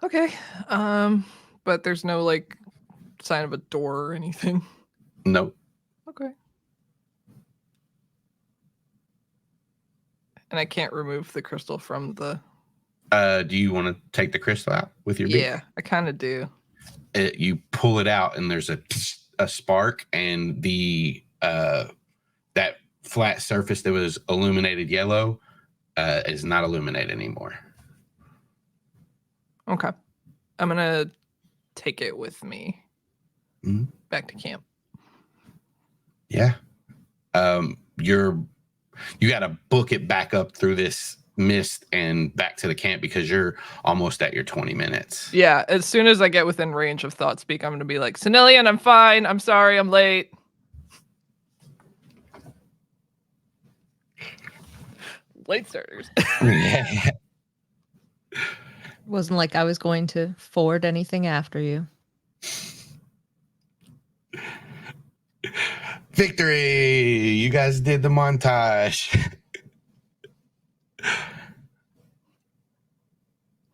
Okay. But there's no like sign of a door or anything. Nope. Okay. And I can't remove the crystal from the. Do you want to take the crystal out with your beak? Yeah, I kind of do. You pull it out, and there's a spark, and the that flat surface that was illuminated yellow is not illuminated anymore. Okay. I'm gonna take it with me back to camp. Yeah. You got to book it back up through this mist and back to the camp because you're almost at your 20 minutes. Yeah, as soon as I get within range of thought speak, I'm gonna be like, Sanillion, I'm fine. I'm sorry, I'm late. Late starters. Wasn't like I was going to forward anything after you. Victory! You guys did the montage.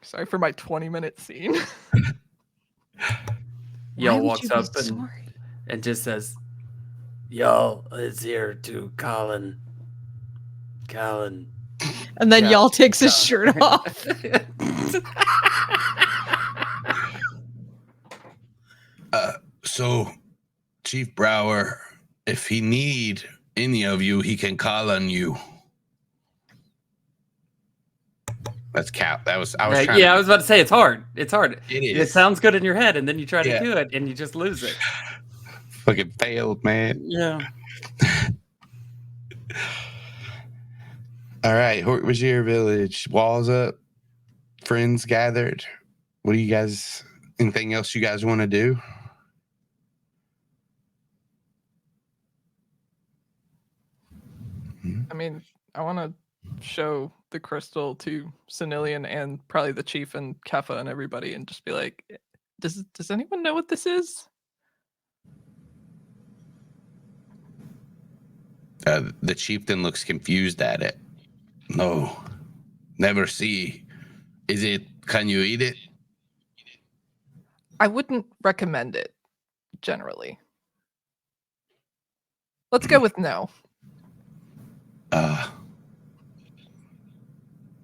Sorry for my 20-minute scene. Y'all walks up and just says, "Y'all is here to Colin. And then y'all takes his shirt off. So, Chief Brower, if he need any of you, he can call on you. That's Cap. I was trying. I was about to say it's hard. It's hard. It It is. sounds good in your head, and then you try Yeah. to do it, and you just lose it. Fucking failed, man. Yeah. All right, Hork-Bajir village, walls up, friends gathered. What do you guys? Anything else you guys want to do? I mean, I want to show the crystal to Sanillion and probably the chief and Keffa and everybody, and just be like, does anyone know what this is? The chieftain looks confused at it. No, never see. Is it? Can you eat it? I wouldn't recommend it, generally. Let's go with no.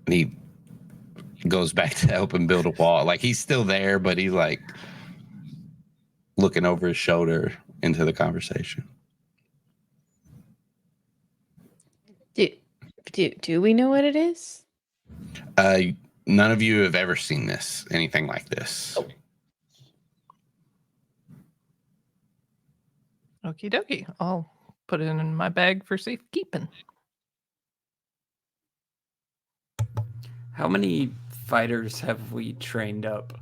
He goes back to help him build a wall. Like he's still there, but he's like looking over his shoulder into the conversation. Do we know what it is? None of you have ever seen this, anything like this. Okie dokie. I'll put it in my bag for safekeeping. How many fighters have we trained up?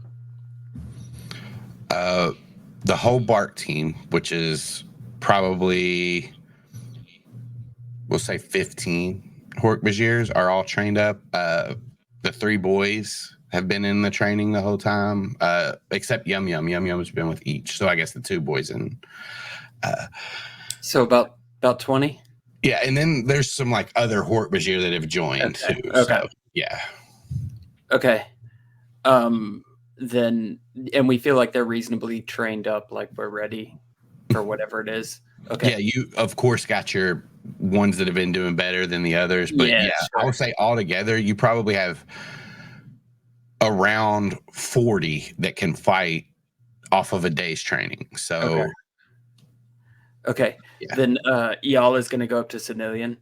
The whole Bark team, which is probably, we'll say 15 Hork-Bajirs, are all trained up. The 3 boys have been in the training the whole time, except Yum Yum. Yum Yum has been with each. So I guess the 2 boys and So about 20? yeah, and then there's some like other Hork-Bajir that have joined too. Okay. So, yeah. Okay. Then, and we feel like they're reasonably trained up, like we're ready for whatever it is. Okay. Yeah, you of course got your ones that have been doing better than the others, but Yeah, yeah, sure. I would say altogether you probably have around 40 that can fight off of a day's training. So Okay. Yeah. Then y'all is gonna go up to Sanillion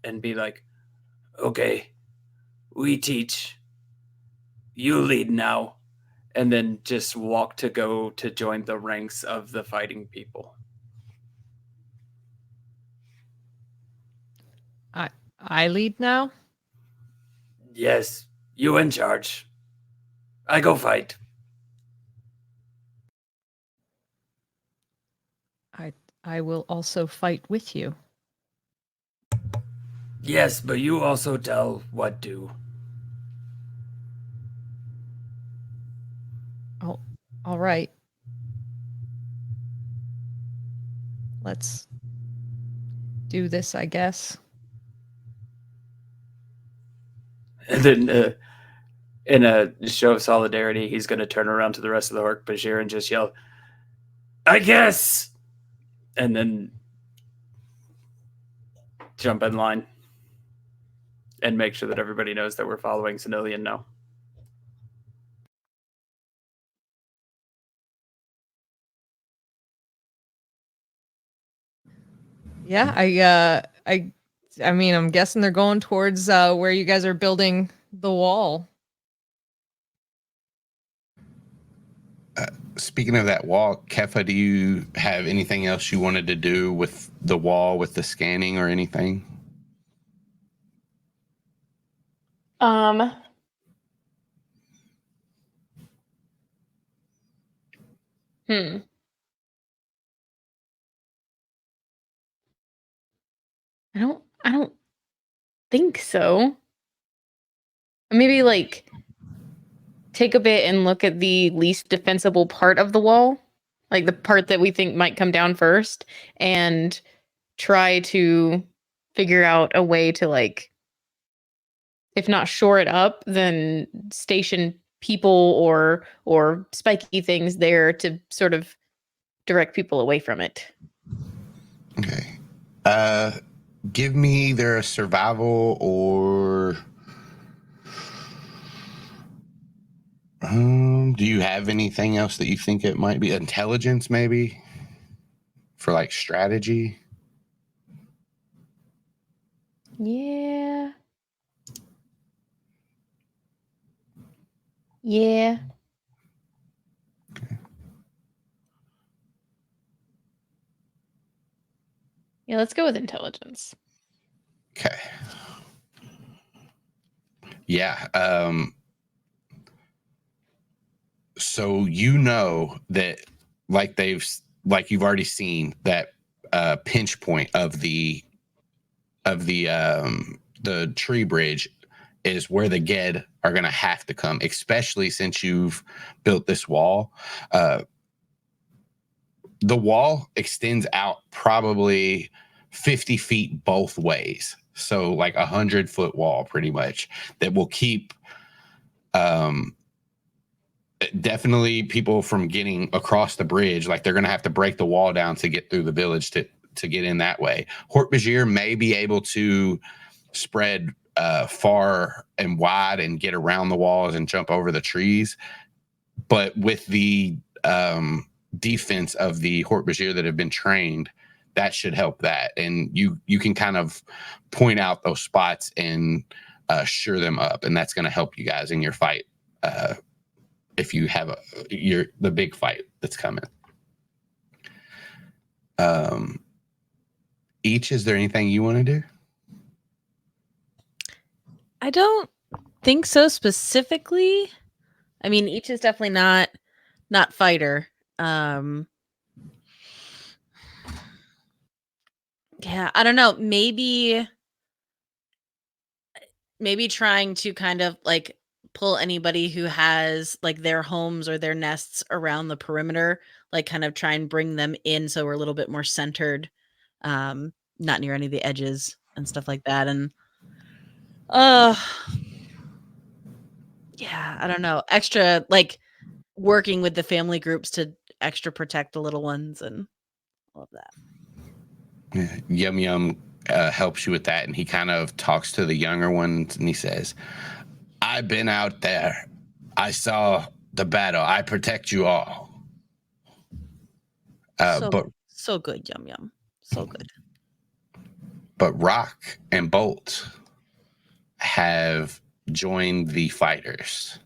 and be like, okay, we teach. You lead now. And then just walk to go to join the ranks of the fighting people. I lead now. Yes, you in charge. I go fight. I will also fight with you. Yes, but you also tell what to. Oh, all right. Let's do this, I guess. And then, in a show of solidarity, he's going to turn around to the rest of the Hork-Bajir and just yell, I guess! And then jump in line and make sure that everybody knows that we're following Sanillion now. Yeah, I mean, I'm guessing they're going towards where you guys are building the wall. speaking of that wall, Keffa, do you have anything else you wanted to do with the wall, with the scanning or anything? Hmm. I don't think so. Maybe like take a bit and look at the least defensible part of the wall, like the part that we think might come down first, and try to figure out a way to, like, if not shore it up, then station people or spiky things there to sort of direct people away from it. Okay. Give me either a survival or Do you have anything else that you think it might be? Intelligence, maybe? For like strategy? Yeah. Yeah. Yeah, let's go with intelligence. Okay. Yeah. So you know that, like you've already seen that pinch point of the tree bridge is where the Ged are going to have to come, especially since you've built this wall. The wall extends out probably 50 feet both ways. So like 100-foot wall pretty much that will keep definitely people from getting across the bridge. Like they're going to have to break the wall down to get through the village to get in that way. Hork-Bajir may be able to spread far and wide and get around the walls and jump over the trees. But with the defense of the Hork-Bajir that have been trained, that should help that. And you can kind of point out those spots and sure them up. And that's going to help you guys in your fight. If you have the big fight that's coming. Each, is there anything you want to do? I don't think so specifically. I mean, each is definitely not fighter. Yeah, I don't know. Maybe trying to kind of like pull anybody who has like their homes or their nests around the perimeter, like kind of try and bring them in so we're a little bit more centered, not near any of the edges and stuff like that. And yeah, I don't know. Extra like working with the family groups to extra protect the little ones and all of that. Yeah. Yum Yum helps you with that, and he kind of talks to the younger ones and he says, I've been out there. I saw the battle. I protect you all. So good, Yum Yum. So good. But Rock and Bolt have joined the fighters.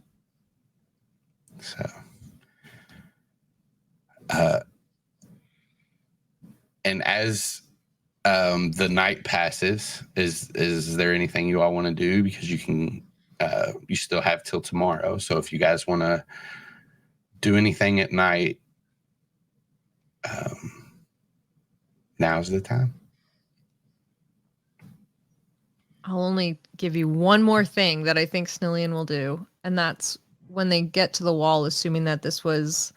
So and as the night passes, is there anything you all want to do? Because you can you still have till tomorrow. So if you guys want to do anything at night, now's the time. I'll only give you one more thing that I think Sanillion will do, and that's when they get to the wall, assuming that this was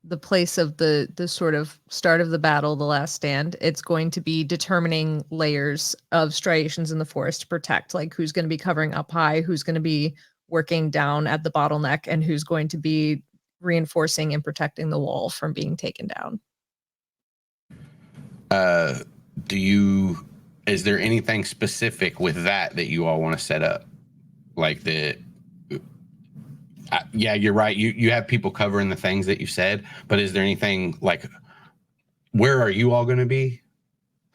the place of the sort of start of the battle, the last stand, it's going to be determining layers of striations in the forest to protect, like who's going to be covering up high, who's going to be working down at the bottleneck, and who's going to be reinforcing and protecting the wall from being taken down. Is there anything specific with that you all want to set up? Like yeah, you're right. You have people covering the things that you said, but is there anything like, where are you all going to be?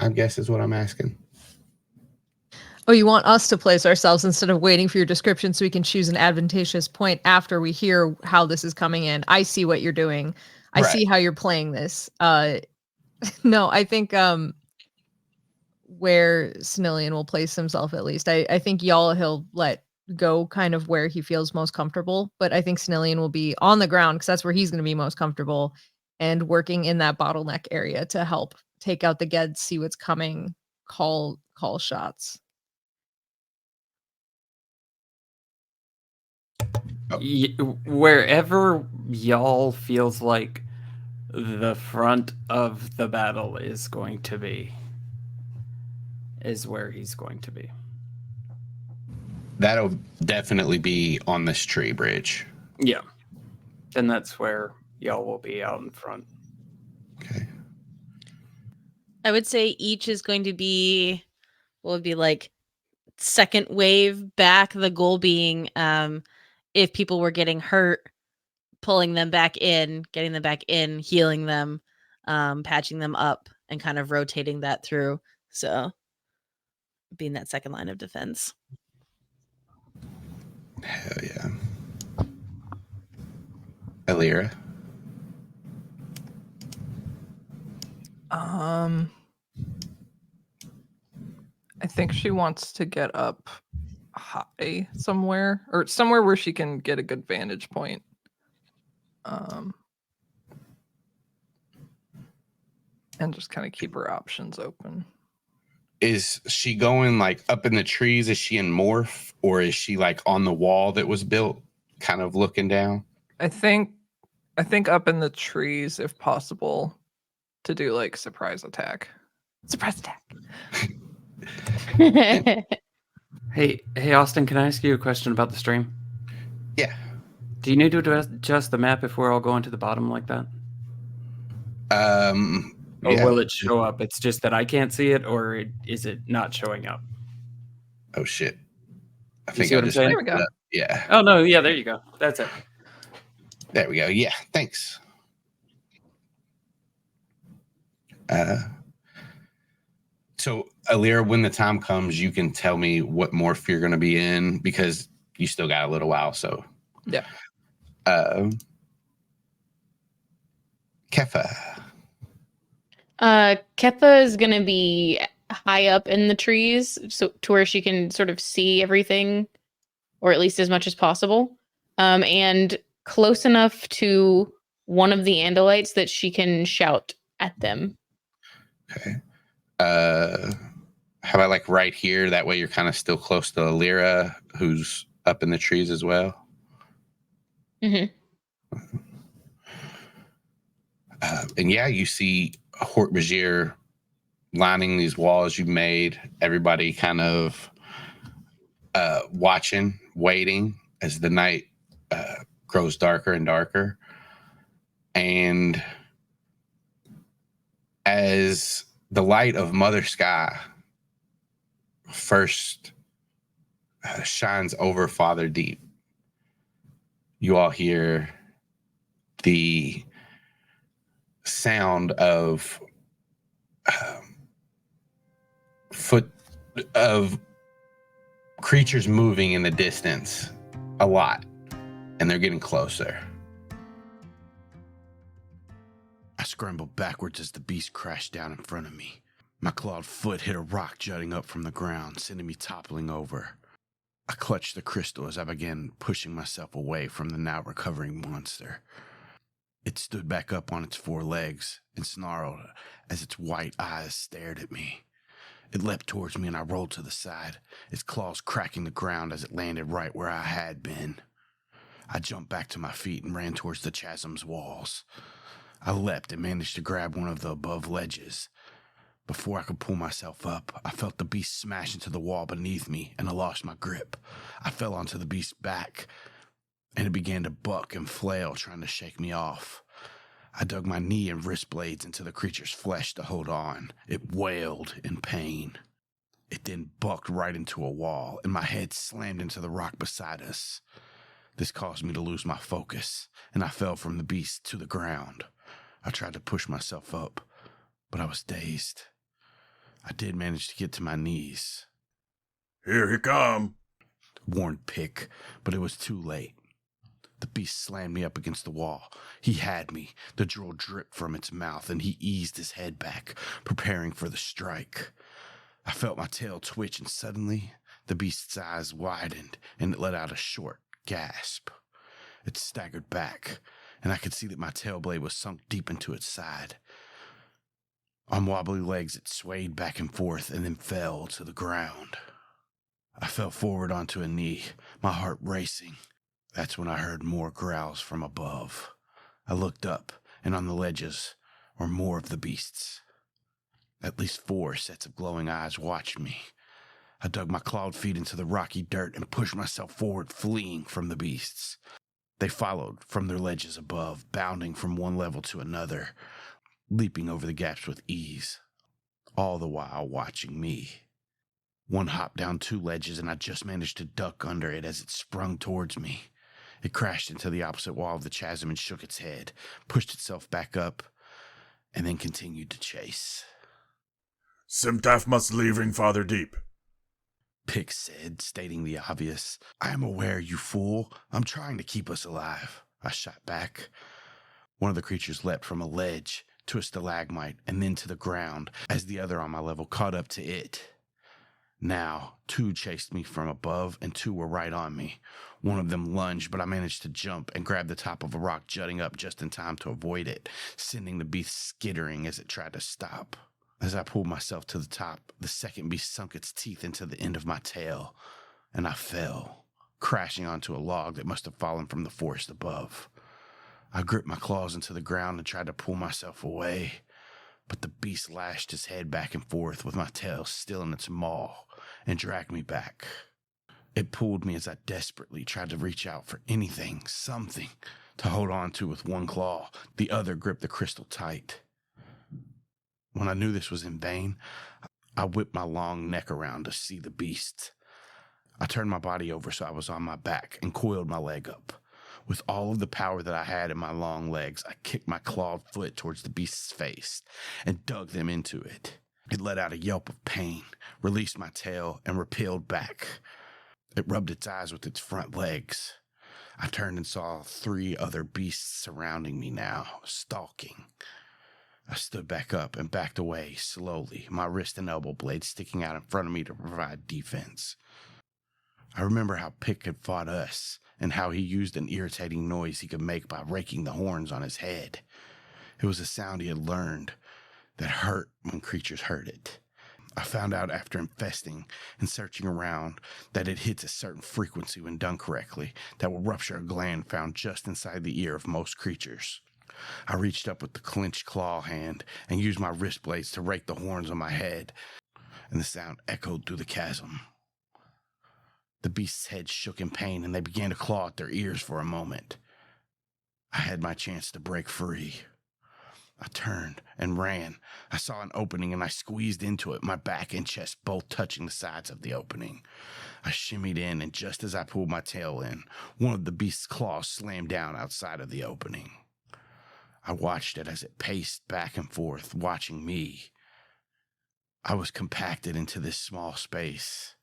I guess is what I'm asking. Oh, you want us to place ourselves instead of waiting for your description so we can choose an advantageous point after we hear how this is coming in. I see what you're doing. I see how you're playing this. No, I think where Sanillion will place himself, at least. I think he'll let go kind of where he feels most comfortable, but I think Sanillion will be on the ground because that's where he's going to be most comfortable and working in that bottleneck area to help take out the Geds, see what's coming, call shots. Wherever y'all feels like the front of the battle is going to be is where he's going to be. That'll definitely be on this tree bridge. Yeah. And that's where y'all will be out in front. Okay. I would say each is going to be, what would be like second wave back, the goal being if people were getting hurt pulling them back in, getting them back in, healing them, patching them up, and kind of rotating that through. So being that second line of defense. Hell yeah. Ilira. I think she wants to get up high somewhere, or somewhere where she can get a good vantage point. And just kind of keep her options open. Is she going like up in the trees? Is she in morph, or is she like on the wall that was built, kind of looking down? I think up in the trees, if possible, to do like surprise attack. Surprise attack. Hey, Austin, can I ask you a question about the stream? Yeah. Do you need to adjust the map if we're all going to the bottom like that? Or Yeah. will it show up? It's just that I can't see it, or is it not showing up? Oh shit. I You think see I what I'm just saying? There we go. Yeah. Oh no, yeah, there you go. That's it. There we go. Yeah. Thanks. So Ilira, when the time comes, you can tell me what morph you're going to be in, because you still got a little while. So Yeah. Keffa. Keffa is gonna be high up in the trees, so to where she can sort of see everything, or at least as much as possible, and close enough to one of the Andalites that she can shout at them. Okay. How about like right here? That way you're kind of still close to Ilira, who's up in the trees as well. Mm-hmm. And yeah, you see Hork-Bajir lining these walls you've made. Everybody kind of watching, waiting as the night grows darker and darker. And as the light of Mother Sky first shines over Father Deep, you all hear the sound of foot of creatures moving in the distance a lot, and they're getting closer. I scrambled backwards as the beast crashed down in front of me. My clawed foot hit a rock jutting up from the ground, sending me toppling over. I clutched the crystal as I began pushing myself away from the now recovering monster. It stood back up on its four legs and snarled as its white eyes stared at me. It leapt towards me and I rolled to the side, its claws cracking the ground as it landed right where I had been. I jumped back to my feet and ran towards the chasm's walls. I leapt and managed to grab one of the above ledges. Before I could pull myself up, I felt the beast smash into the wall beneath me and I lost my grip. I fell onto the beast's back and it began to buck and flail, trying to shake me off. I dug my knee and wrist blades into the creature's flesh to hold on. It wailed in pain. It then bucked right into a wall, and my head slammed into the rock beside us. This caused me to lose my focus, and I fell from the beast to the ground. I tried to push myself up, but I was dazed. I did manage to get to my knees. Here he come, warned Pick, but it was too late. The beast slammed me up against the wall. He had me. The drool dripped from its mouth, and he eased his head back, preparing for the strike. I felt my tail twitch, and suddenly the beast's eyes widened, and it let out a short gasp. It staggered back, and I could see that my tail blade was sunk deep into its side. On wobbly legs, it swayed back and forth, and then fell to the ground. I fell forward onto a knee, my heart racing. That's when I heard more growls from above. I looked up, and on the ledges were more of the beasts. At least 4 sets of glowing eyes watched me. I dug my clawed feet into the rocky dirt and pushed myself forward, fleeing from the beasts. They followed from their ledges above, bounding from one level to another, leaping over the gaps with ease, all the while watching me. One hopped down 2 ledges, and I just managed to duck under it as it sprung towards me. It crashed into the opposite wall of the chasm and shook its head, pushed itself back up, and then continued to chase. Simtaf must leaving farther deep. Pick said, stating the obvious. I am aware, you fool. I'm trying to keep us alive. I shot back. One of the creatures leapt from a ledge to a stalagmite and then to the ground as the other on my level caught up to it. Now, 2 chased me from above and 2 were right on me. One of them lunged, but I managed to jump and grab the top of a rock jutting up just in time to avoid it, sending the beast skittering as it tried to stop. As I pulled myself to the top, the second beast sunk its teeth into the end of my tail, and I fell, crashing onto a log that must have fallen from the forest above. I gripped my claws into the ground and tried to pull myself away, but the beast lashed his head back and forth with my tail still in its maw and dragged me back. It pulled me as I desperately tried to reach out for anything, something, to hold on to with one claw. The other gripped the crystal tight. When I knew this was in vain, I whipped my long neck around to see the beast. I turned my body over so I was on my back and coiled my leg up. With all of the power that I had in my long legs, I kicked my clawed foot towards the beast's face and dug them into it. It let out a yelp of pain, released my tail, and repelled back. It rubbed its eyes with its front legs. I turned and saw 3 other beasts surrounding me now, stalking. I stood back up and backed away slowly, my wrist and elbow blades sticking out in front of me to provide defense. I remember how Pick had fought us and how he used an irritating noise he could make by raking the horns on his head. It was a sound he had learned that hurt when creatures heard it. I found out after infesting and searching around that it hits a certain frequency when done correctly that will rupture a gland found just inside the ear of most creatures. I reached up with the clenched claw hand and used my wrist blades to rake the horns on my head, and the sound echoed through the chasm. The beast's head shook in pain, and they began to claw at their ears for a moment. I had my chance to break free. I turned and ran. I saw an opening, and I squeezed into it, my back and chest both touching the sides of the opening. I shimmied in, and just as I pulled my tail in, one of the beast's claws slammed down outside of the opening. I watched it as it paced back and forth, watching me. I was compacted into this small space.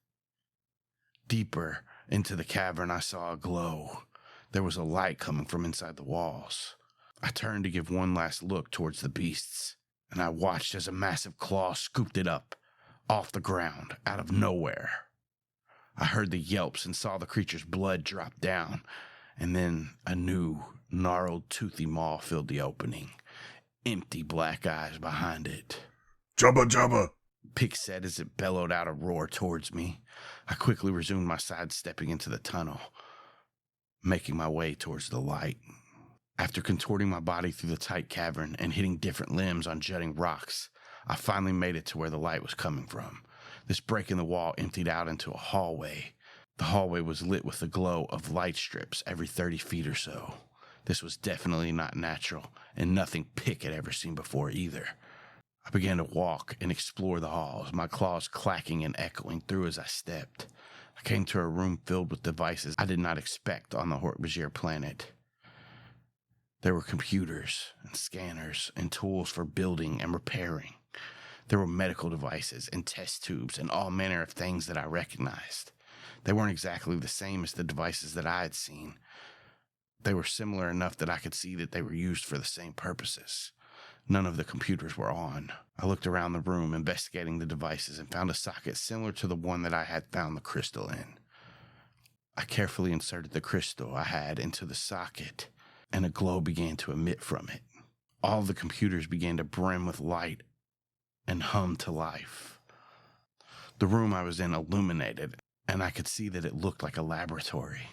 Deeper into the cavern, I saw a glow. There was a light coming from inside the walls. I turned to give one last look towards the beasts, and I watched as a massive claw scooped it up, off the ground, out of nowhere. I heard the yelps and saw the creature's blood drop down, and then a new, gnarled, toothy maw filled the opening, empty black eyes behind it. Jabba Jabba! Pick said as it bellowed out a roar towards me. I quickly resumed my sidestepping into the tunnel, making my way towards the light. After contorting my body through the tight cavern and hitting different limbs on jutting rocks, I finally made it to where the light was coming from. This break in the wall emptied out into a hallway. The hallway was lit with the glow of light strips every 30 feet or so. This was definitely not natural, and nothing Pick had ever seen before either. I began to walk and explore the halls, my claws clacking and echoing through as I stepped. I came to a room filled with devices I did not expect on the Hork-Bajir planet. There were computers and scanners and tools for building and repairing. There were medical devices and test tubes and all manner of things that I recognized. They weren't exactly the same as the devices that I had seen. They were similar enough that I could see that they were used for the same purposes. None of the computers were on. I looked around the room, investigating the devices, and found a socket similar to the one that I had found the crystal in. I carefully inserted the crystal I had into the socket, and a glow began to emit from it. All the computers began to brim with light and hum to life. The room I was in illuminated, and I could see that it looked like a laboratory.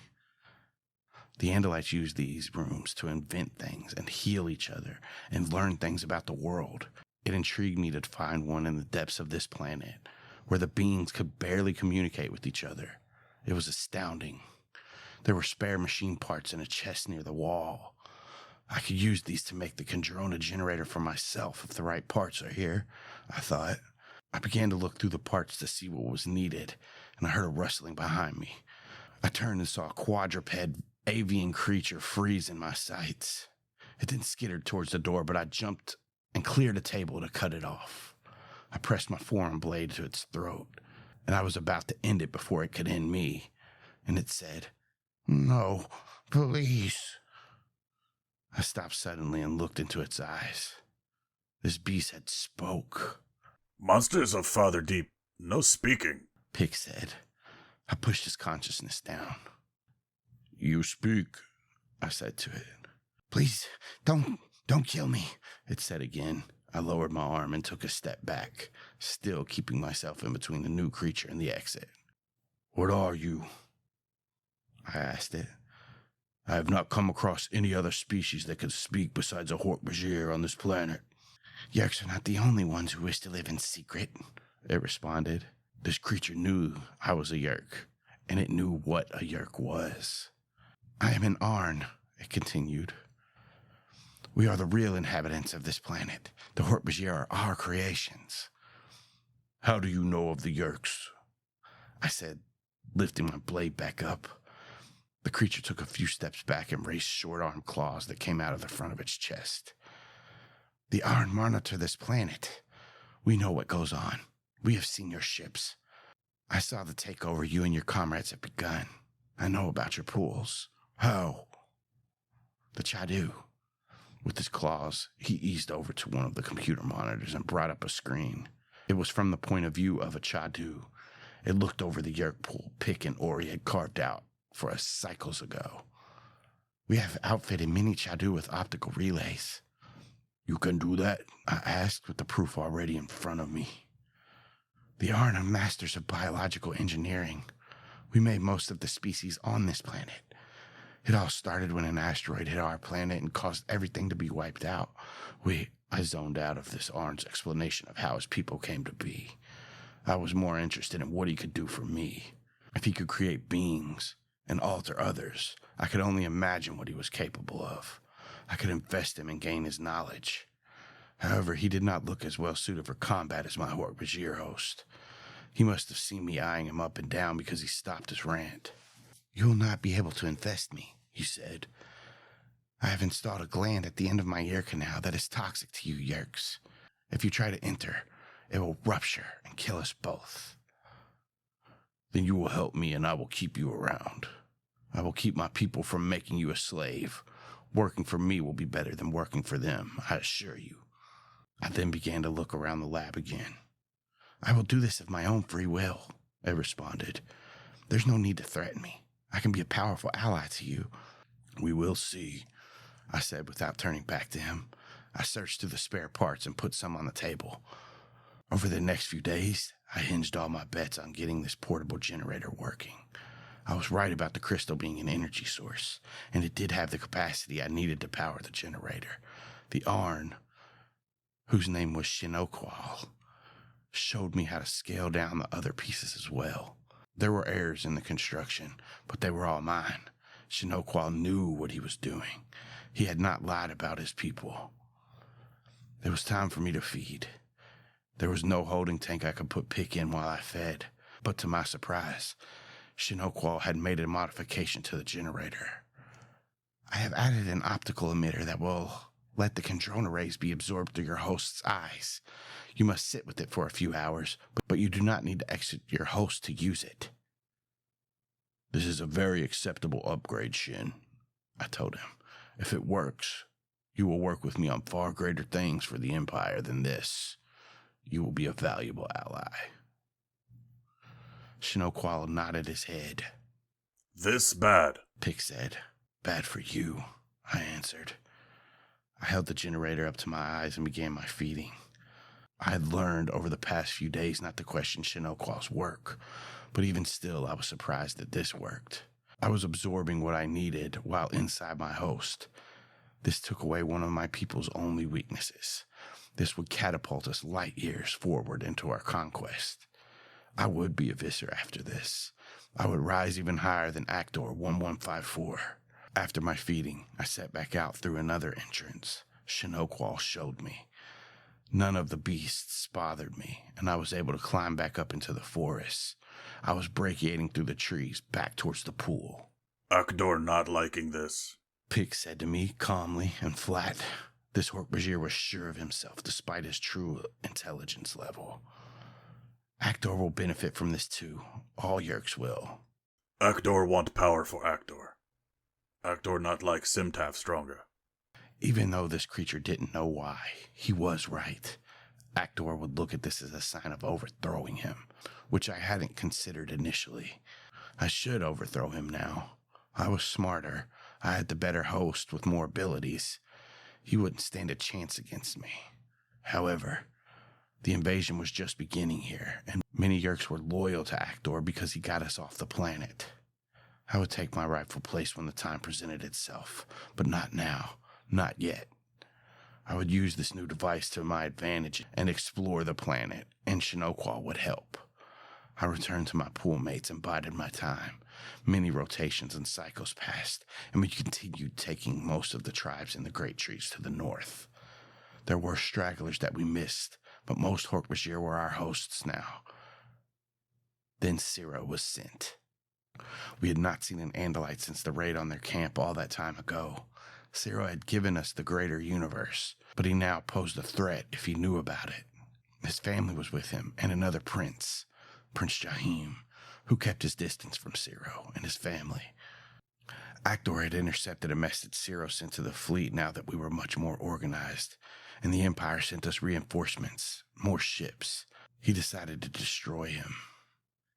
The Andalites used these rooms to invent things and heal each other and learn things about the world. It intrigued me to find one in the depths of this planet, where the beings could barely communicate with each other. It was astounding. There were spare machine parts in a chest near the wall. I could use these to make the Kandrona generator for myself if the right parts are here, I thought. I began to look through the parts to see what was needed, and I heard a rustling behind me. I turned and saw a quadruped avian creature freeze in my sights. It then skittered towards the door, but I jumped and cleared a table to cut it off. I pressed my forearm blade to its throat, and I was about to end it before it could end me, and it said, "No, please." I stopped suddenly and looked into its eyes. This beast had spoke. Monsters of Father Deep, no speaking, Pick said. I pushed his consciousness down. "You speak," I said to it. "Please, don't kill me," it said again. I lowered my arm and took a step back, still keeping myself in between the new creature and the exit. "What are you?" I asked it. "I have not come across any other species that could speak besides a Hork-Bajir on this planet." "Yeerks are not the only ones who wish to live in secret," it responded. This creature knew I was a Yeerk, and it knew what a Yeerk was. "I am an Arn," it continued. "We are the real inhabitants of this planet. The Hork-Bajir are our creations." "How do you know of the Yeerks?" I said, lifting my blade back up. The creature took a few steps back and raised short-armed claws that came out of the front of its chest. "The Arn monitor this planet. We know what goes on. We have seen your ships. I saw the takeover you and your comrades have begun. I know about your pools." "How?" "The Chadu." With his claws, he eased over to one of the computer monitors and brought up a screen. It was from the point of view of a Chadu. It looked over the Yeerk pool Pick and Ori had carved out for us cycles ago. "We have outfitted many Chadu with optical relays." "You can do that?" I asked, with the proof already in front of me. "The Arn are masters of biological engineering. We made most of the species on this planet. It all started when an asteroid hit our planet and caused everything to be wiped out. I zoned out of this Arn's explanation of how his people came to be. I was more interested in what he could do for me. If he could create beings and alter others, I could only imagine what he was capable of. I could invest him and gain his knowledge. However, he did not look as well suited for combat as my Hork-Bajir host. He must have seen me eyeing him up and down because he stopped his rant. "You will not be able to infest me," he said. "I have installed a gland at the end of my ear canal that is toxic to you Yeerks. If you try to enter, it will rupture and kill us both." "Then you will help me and I will keep you around. I will keep my people from making you a slave. Working for me will be better than working for them, I assure you." I then began to look around the lab again. "I will do this of my own free will," it responded. "There's no need to threaten me. I can be a powerful ally to you." "We will see," I said without turning back to him. I searched through the spare parts and put some on the table. Over the next few days, I hinged all my bets on getting this portable generator working. I was right about the crystal being an energy source, and it did have the capacity I needed to power the generator. The Arn, whose name was Shinoqual, showed me how to scale down the other pieces as well. There were errors in the construction, but they were all mine. Shinoqual knew what he was doing. He had not lied about his people. It was time for me to feed. There was no holding tank I could put Pick in while I fed, but to my surprise, Shinoqual had made a modification to the generator. "I have added an optical emitter that will let the control rays be absorbed through your host's eyes. You must sit with it for a few hours, but you do not need to exit your host to use it." "This is a very acceptable upgrade, Shin," I told him. "If it works, you will work with me on far greater things for the Empire than this. You will be a valuable ally." Shinoqual nodded his head. This bad. Pick said. "Bad for you," I answered. I held the generator up to my eyes and began my feeding. I had learned over the past few days not to question Shinoqual's work, but even still I was surprised that this worked. I was absorbing what I needed while inside my host. This took away one of my people's only weaknesses. This would catapult us light years forward into our conquest. I would be a Visser after this. I would rise even higher than Actor 1154. After my feeding, I sat back out through another entrance. Shinoqual showed me. None of the beasts bothered me, and I was able to climb back up into the forest. I was brachiating through the trees back towards the pool. Akdor not liking this. Pick said to me calmly and flat. This Hork-Bajir was sure of himself despite his true intelligence level. Akdor will benefit from this too. All Yeerks will. Akdor want power for Akdor. Akdor not like Simtaf stronger. Even though this creature didn't know why, he was right. Akdor would look at this as a sign of overthrowing him, which I hadn't considered initially. I should overthrow him now. I was smarter. I had the better host with more abilities. He wouldn't stand a chance against me. However, the invasion was just beginning here, and many Yeerks were loyal to Akdor because he got us off the planet. I would take my rightful place when the time presented itself, but not now. Not yet. I would use this new device to my advantage and explore the planet, and Shinokwal would help. I returned to my pool mates and bided my time. Many rotations and cycles passed, and we continued taking most of the tribes in the Great Trees to the north. There were stragglers that we missed, but most Hork-Bajir were our hosts now. Then Ciro was sent. We had not seen an Andalite since the raid on their camp all that time ago. Ciro had given us the greater universe, but he now posed a threat if he knew about it. His family was with him, and another prince, Prince Jahim, who kept his distance from Ciro and his family. Akdor had intercepted a message Ciro sent to the fleet now that we were much more organized, and the Empire sent us reinforcements, more ships. He decided to destroy him.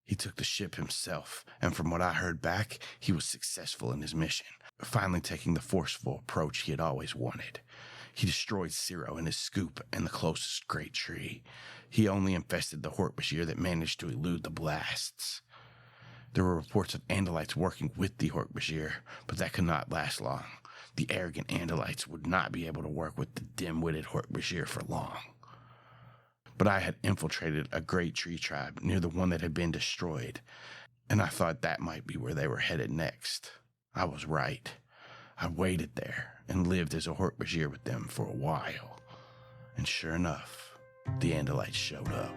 He took the ship himself, and from what I heard back, he was successful in his mission, finally taking the forceful approach he had always wanted. He destroyed Ciro and his scoop and the closest great tree. He only infested the Hork-Bajir that managed to elude the blasts. There were reports of Andalites working with the Hork-Bajir, but that could not last long. The arrogant Andalites would not be able to work with the dim-witted Hork-Bajir for long. But I had infiltrated a great tree tribe near the one that had been destroyed, and I thought that might be where they were headed next. I was right. I waited there and lived as a Hork-Bajir with them for a while. And sure enough, the Andalites showed up.